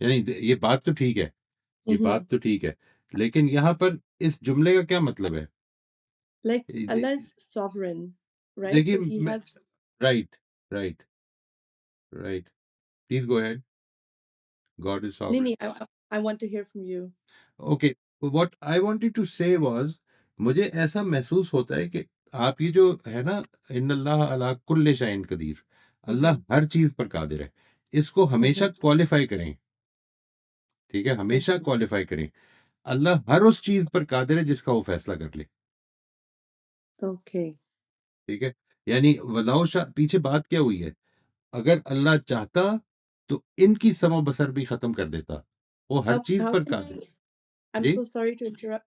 یعنی یہ بات تو ٹھیک ہے، یہ Mhm. بات تو ٹھیک ہے، لیکن یہاں پر اس جملے کا کیا مطلب ہے؟ Like Allah is sovereign, right? دیکھیے، So He has. Right, right, right, please go ahead. God is sovereign. Nini, I want to hear from you. Okay, what I wanted to say was, مجھے ایسا محسوس ہوتا ہے کہ آپ یہ جو ہے نا، ان اللہ علی کل شیء قدیر، اللہ Mhm. ہر چیز پر قادر ہے، اس کو ہمیشہ Mhm. کوالیفائی کریں، ٹھیک ہے، ہمیشہ Mhm. کوالیفائی کریں۔ اللہ ہر اس چیز پر قادر ہے جس کا وہ فیصلہ کر لے، Okay. ٹھیک ہے، یعنی ولو شاء، پیچھے بات کیا ہوئی ہے، اگر اللہ چاہتا تو ان کی سمع و بصر بھی ختم کر دیتا، وہ ہر چیز How per can Qadir I? ہے۔ I'm جی، so sorry to interrupt.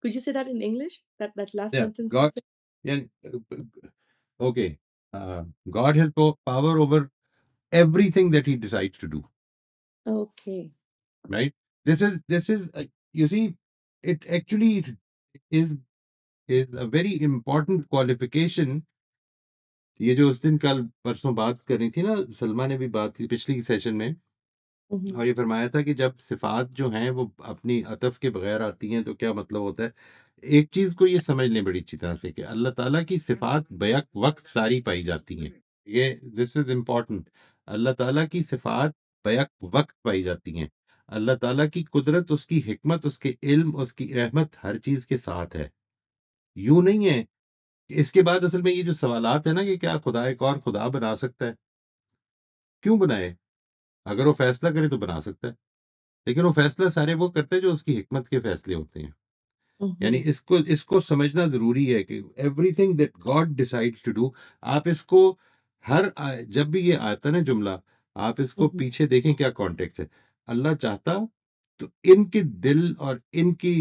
Could you say that in English? That last sentence you God, said. Okay, God has power over everything that he decides to do, Okay. Right? This is you see, it actually is a very important qualification۔ یہ جو اس دن کل پرسوں بات کر رہی تھی نا، سلمہ نے بھی بات کی پچھلی سیشن میں، Mhm. اور یہ فرمایا تھا کہ جب صفات جو ہیں وہ اپنی عطف کے بغیر آتی ہیں تو کیا مطلب ہوتا ہے۔ ایک چیز کو یہ سمجھ لیں بڑی اچھی طرح سے کہ اللہ تعالیٰ کی صفات بیک وقت ساری پائی جاتی ہیں، یہ دس از امپورٹنٹ۔ اللہ تعالیٰ کی صفات بیک وقت پائی جاتی ہیں، اللہ تعالیٰ کی قدرت، اس کی حکمت، اس کے علم، اس کی رحمت ہر چیز کے ساتھ ہے، یوں نہیں ہے۔ اس کے بعد اصل میں یہ جو سوالات ہیں نا کہ کیا خدا ایک اور خدا بنا سکتا ہے، کیوں بنائے؟ اگر وہ فیصلہ کرے تو بنا سکتا ہے، لیکن وہ فیصلہ سارے وہ کرتے ہیں جو اس کی حکمت کے فیصلے ہوتے ہیں۔ یعنی Mhm. اس کو سمجھنا ضروری ہے کہ everything that God decide to do, آپ اس کو جب بھی یہ آتا ہے نا جملہ، آپ اس کو Mhm. پیچھے دیکھیں کیا کانٹیکٹ ہے۔ اللہ چاہتا تو ان کے دل اور ان کی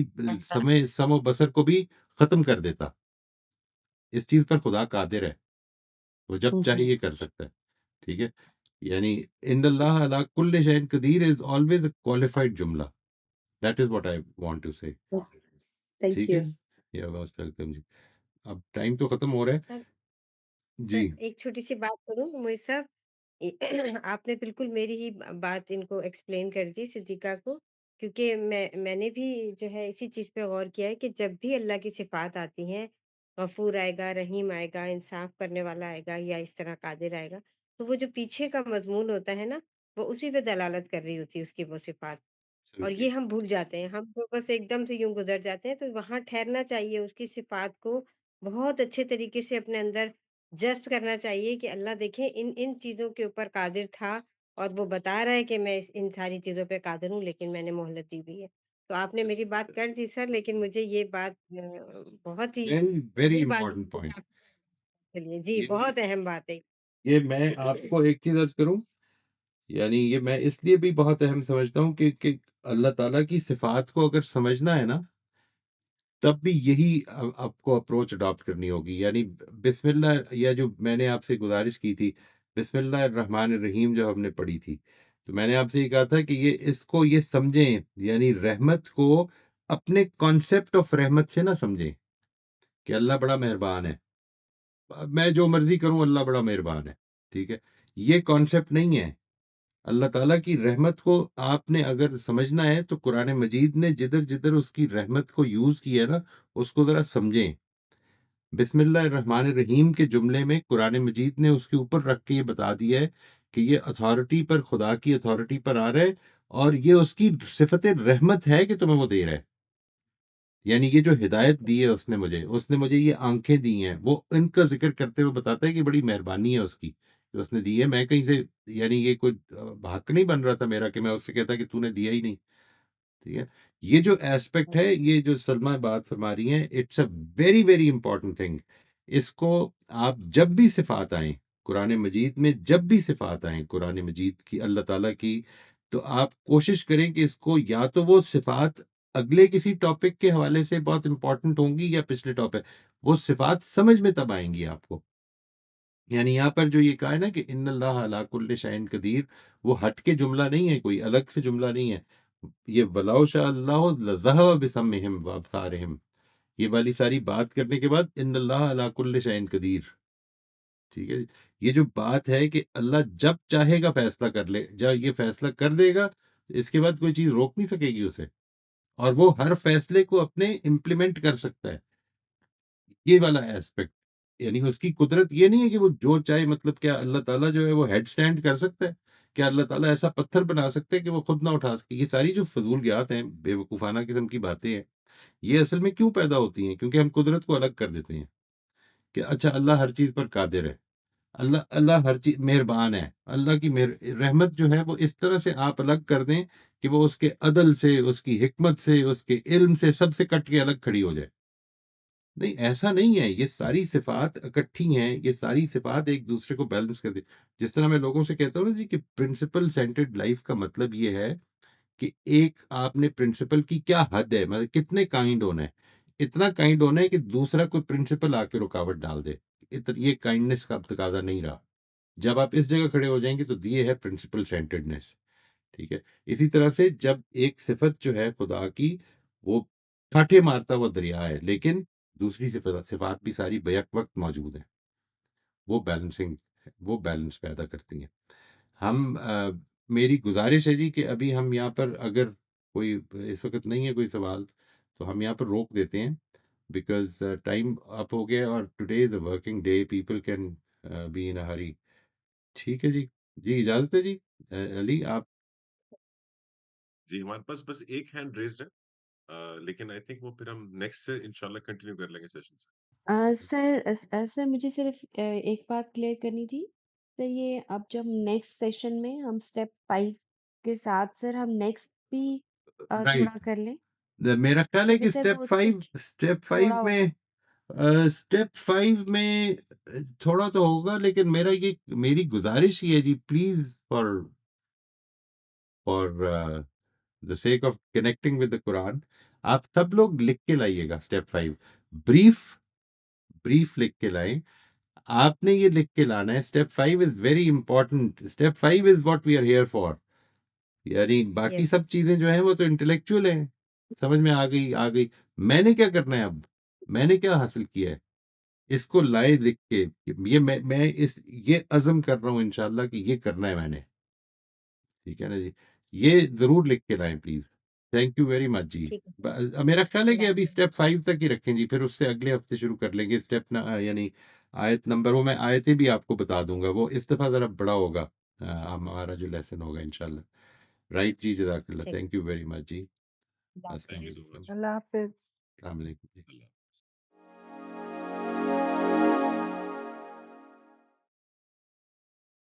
سم و بصر کو بھی ختم کر دیتا، اس چیز پر خدا قادر ہے، وہ جب چاہے Mhm. یہ کر سکتا ہے، ٹھیک ہے۔ یعنی ان اللہ علی کل شیء قدیر از آلویز اے کوالیفائڈ جملہ، that is what I want to say, Okay. Thank ٹھیک ہے۔ you. یا موسٹ ویلکم جی۔ اب ٹائم تو ختم ہو رہا ہے سر جی۔ سر ایک چھوٹی سی بات کروں موئی صاحب، آپ نے بالکل میری ہی بات ان کو ایکسپلین کر دی صدیقہ کو، کیونکہ میں نے بھی جو ہے اسی چیز پہ غور کیا ہے کہ جب بھی اللہ کی صفات آتی ہیں، غفور آئے گا، رحیم آئے گا، انصاف کرنے والا آئے گا، یا اس طرح قادر آئے گا، تو وہ جو پیچھے کا مضمون ہوتا ہے نا، وہ اسی پہ دلالت کر رہی ہوتی ہے اس کی وہ صفات، اور Absolutely. یہ ہم بھول جاتے ہیں، ہم تو بس ایک دم سے یوں گزر جاتے ہیں، تو وہاں ٹھہرنا چاہیے، اس کی صفات کو بہت اچھے طریقے سے اپنے اندر جذب کرنا چاہیے کہ اللہ دیکھیں ان چیزوں کے اوپر قادر تھا، اور وہ بتا رہا ہے کہ میں ان ساری چیزوں پہ قادر ہوں، لیکن میں نے مہلت دی ہوئی ہے۔ تو آپ نے میری بات کر دی سر، لیکن مجھے یہ بات بہت ہی Very, very یہ بات important point. کے لیے جی یہ بہت اہم بات ہے۔ یہ میں آپ کو ایک چیز عرض کروں، یعنی یہ میں اس لیے بھی بہت اہم سمجھتا ہوں کہ اللہ تعالیٰ کی صفات کو اگر سمجھنا ہے نا، تب بھی یہی آپ کو اپروچ اڈاپٹ کرنی ہوگی، یعنی بسم اللہ، یا جو میں نے آپ سے گزارش کی تھی، بسم اللہ الرحمن الرحیم جو ہم نے پڑھی تھی، تو میں نے آپ سے یہ کہا تھا کہ یہ سمجھیں، یعنی رحمت کو اپنے کانسیپٹ آف رحمت سے نہ سمجھیں کہ اللہ بڑا مہربان ہے، میں جو مرضی کروں اللہ بڑا مہربان ہے، ٹھیک ہے، یہ کانسیپٹ نہیں ہے۔ اللہ تعالیٰ کی رحمت کو آپ نے اگر سمجھنا ہے تو قرآن مجید نے جدھر جدھر اس کی رحمت کو یوز کیا ہے نا، اس کو ذرا سمجھیں۔ بسم اللہ الرحمن الرحیم کے جملے میں قرآن مجید نے اس کے اوپر رکھ کے یہ بتا دیا ہے کہ یہ اتھارٹی پر، خدا کی اتھارٹی پر آ رہا ہے، اور یہ اس کی صفت رحمت ہے کہ تمہیں وہ دے رہا ہے۔ یعنی یہ جو ہدایت دی ہے اس نے مجھے یہ آنکھیں دی ہیں، وہ ان کا ذکر کرتے ہوئے بتاتا ہے کہ بڑی مہربانی ہے اس کی کہ اس نے دی ہے۔ میں کہیں سے، یعنی یہ کوئی حق نہیں بن رہا تھا میرا کہ میں اس سے کہتا کہ تو نے دیا ہی نہیں، ٹھیک ہے۔ یہ جو ایسپیکٹ ہے، یہ جو سلمہ بات فرما رہی ہیں، it's a very very important thing. اس کو آپ جب بھی صفات آئیں قرآن مجید میں، جب بھی صفات آئیں قرآن مجید کی اللہ تعالیٰ کی، تو آپ کوشش کریں کہ اس کو، یا تو وہ صفات اگلے کسی ٹاپک کے حوالے سے بہت امپورٹنٹ ہوں گی، یا پچھلے ٹاپک، وہ صفات سمجھ میں تب آئیں گی آپ کو۔ یعنی یہاں پر جو یہ کہا ہے نا کہ ان اللہ علی کل شیء قدیر، وہ ہٹ کے جملہ نہیں ہے، کوئی الگ سے جملہ نہیں ہے۔ یہ وَلَوْ شَاءَ اللَّهُ لَذَهَبَ بِسَمْعِهِمْ وَأَبْصَارِهِمْ، یہ والی ساری بات کرنے کے بعد ان اللہ علی کل شیء قدیر، ٹھیک ہے۔ یہ جو بات ہے کہ اللہ جب چاہے گا فیصلہ کر لے، جب یہ فیصلہ کر دے گا، اس کے بعد کوئی چیز روک نہیں سکے گی اسے، اور وہ ہر فیصلے کو اپنے امپلیمنٹ کر سکتا ہے۔ یہ والا ایسپیکٹ، یعنی اس کی قدرت یہ نہیں ہے کہ وہ جو چاہے، مطلب کیا اللہ تعالیٰ جو ہے وہ ہیڈ سٹینڈ کر سکتا ہے؟ کیا اللہ تعالیٰ ایسا پتھر بنا سکتے ہیں کہ وہ خود نہ اٹھا سکے؟ یہ ساری جو فضولیات ہیں، بے وقوفانہ قسم کی باتیں ہیں، یہ اصل میں کیوں پیدا ہوتی ہیں؟ کیونکہ ہم قدرت کو الگ کر دیتے ہیں کہ اچھا اللہ ہر چیز پر قادر ہے، اللہ ہر چیز مہربان ہے، اللہ کی رحمت جو ہے وہ اس طرح سے آپ الگ کر دیں کہ وہ اس کے عدل سے، اس کی حکمت سے، اس کے علم سے، سب سے کٹ کے الگ کھڑی ہو جائے۔ نہیں، ایسا نہیں ہے، یہ ساری صفات اکٹھی ہیں، یہ ساری صفات ایک دوسرے کو بیلنس کر دی۔ جس طرح میں لوگوں سے کہتا ہوں نا جی کہ پرنسپل سینٹرڈ لائف کا مطلب یہ ہے کہ ایک آپ نے پرنسپل کی کیا حد ہے، مطلب کتنے کائنڈ ہونا ہے، اتنا کائنڈ ہونا ہے کہ دوسرا کوئی پرنسپل آ کے رکاوٹ ڈال دے، یہ کائنڈنس کا تقاضا نہیں رہا۔ جب آپ اس جگہ کھڑے ہو جائیں گے تو یہ ہے پرنسپل سینٹرڈنس، ٹھیک ہے۔ اسی طرح سے جب ایک صفت جو ہے خدا کی، وہ ٹھاٹھے مارتا ہوا دریا ہے، لیکن دوسری صفات بھی ساری بیک وقت موجود ہیں، وہ بیلنس پیدا کرتی ہیں۔ ہم میری گزارش ہے جی کہ ابھی ہم یہاں پر، اگر کوئی اس وقت نہیں ہے کوئی سوال، تو ہم یہاں پر روک دیتے ہیں، بیکاز ٹائم اپ ہو گیا، اور today is a working day, people can be in a hurry. ٹھیک ہے جی، جی اجازت ہے جی۔ علی آپ، جی ہمارے پاس بس ایک ہینڈ ریزڈ ہے، لیکن آئی تھنک وہ پھر ہم نیکسٹ سے انشاءاللہ کنٹینیو کر لیں گے سیشن سے۔ سر مجھے صرف ایک بات کلیئر کرنی تھی سر، یہ اب جب نیکسٹ سیشن میں ہم اسٹیپ 5 کے ساتھ سر ہم نیکسٹ بھی رائٹ، تھوڑا کر لیں، میرا خیال ہے کہ کیونکہ سر وہ کچھ اسٹیپ تھوڑا فائیو میں، اسٹیپ 5 میں تھوڑا تو ہوگا، لیکن میری گزارش یہ ہے جی، please for the sake of connecting with the Quran, آپ سب لوگ لکھ کے لائیے گا اسٹیپ 5، بریف لکھ کے لائیں۔ آپ نے یہ لکھ کے لانا ہے، step 5 is very important, step 5 is what we are here for. یعنی باقی یس، سب چیزیں جو ہیں وہ تو انٹلیکچوئل ہیں، سمجھ میں آ گئی، میں نے کیا کرنا ہے اب، میں نے کیا حاصل کیا ہے، اس کو لائے لکھ کے، یہ یہ عزم کر رہا ہوں انشاءاللہ کہ یہ کرنا ہے میں نے، ٹھیک ہے نا جی، یہ ضرور لکھ کے لائیں please. Thank you very much جی۔ ٹھیک ہے، میرا خیال ہے اللہ کہ ابھی حافظ۔ اسٹیپ 5 تک ہی رکھیں جی، پھر اس سے اگلے ہفتے شروع کر لیں گے اسٹیپ یعنی آیت نمبر، وہ میں آیتیں بھی آپ کو بتا دوں گا، وہ اس دفعہ ذرا بڑا ہوگا۔ ہمارا جو لیسن ہوگا انشاءاللہ. رائٹ جی، جزاک اللہ. ٹھیک. تھینک یو ویری مچ جی. اللہ السلام تھینک یو حافظ. سو علیکم. مچ. اللہ حافظ. السلام علیکم جی. اللہ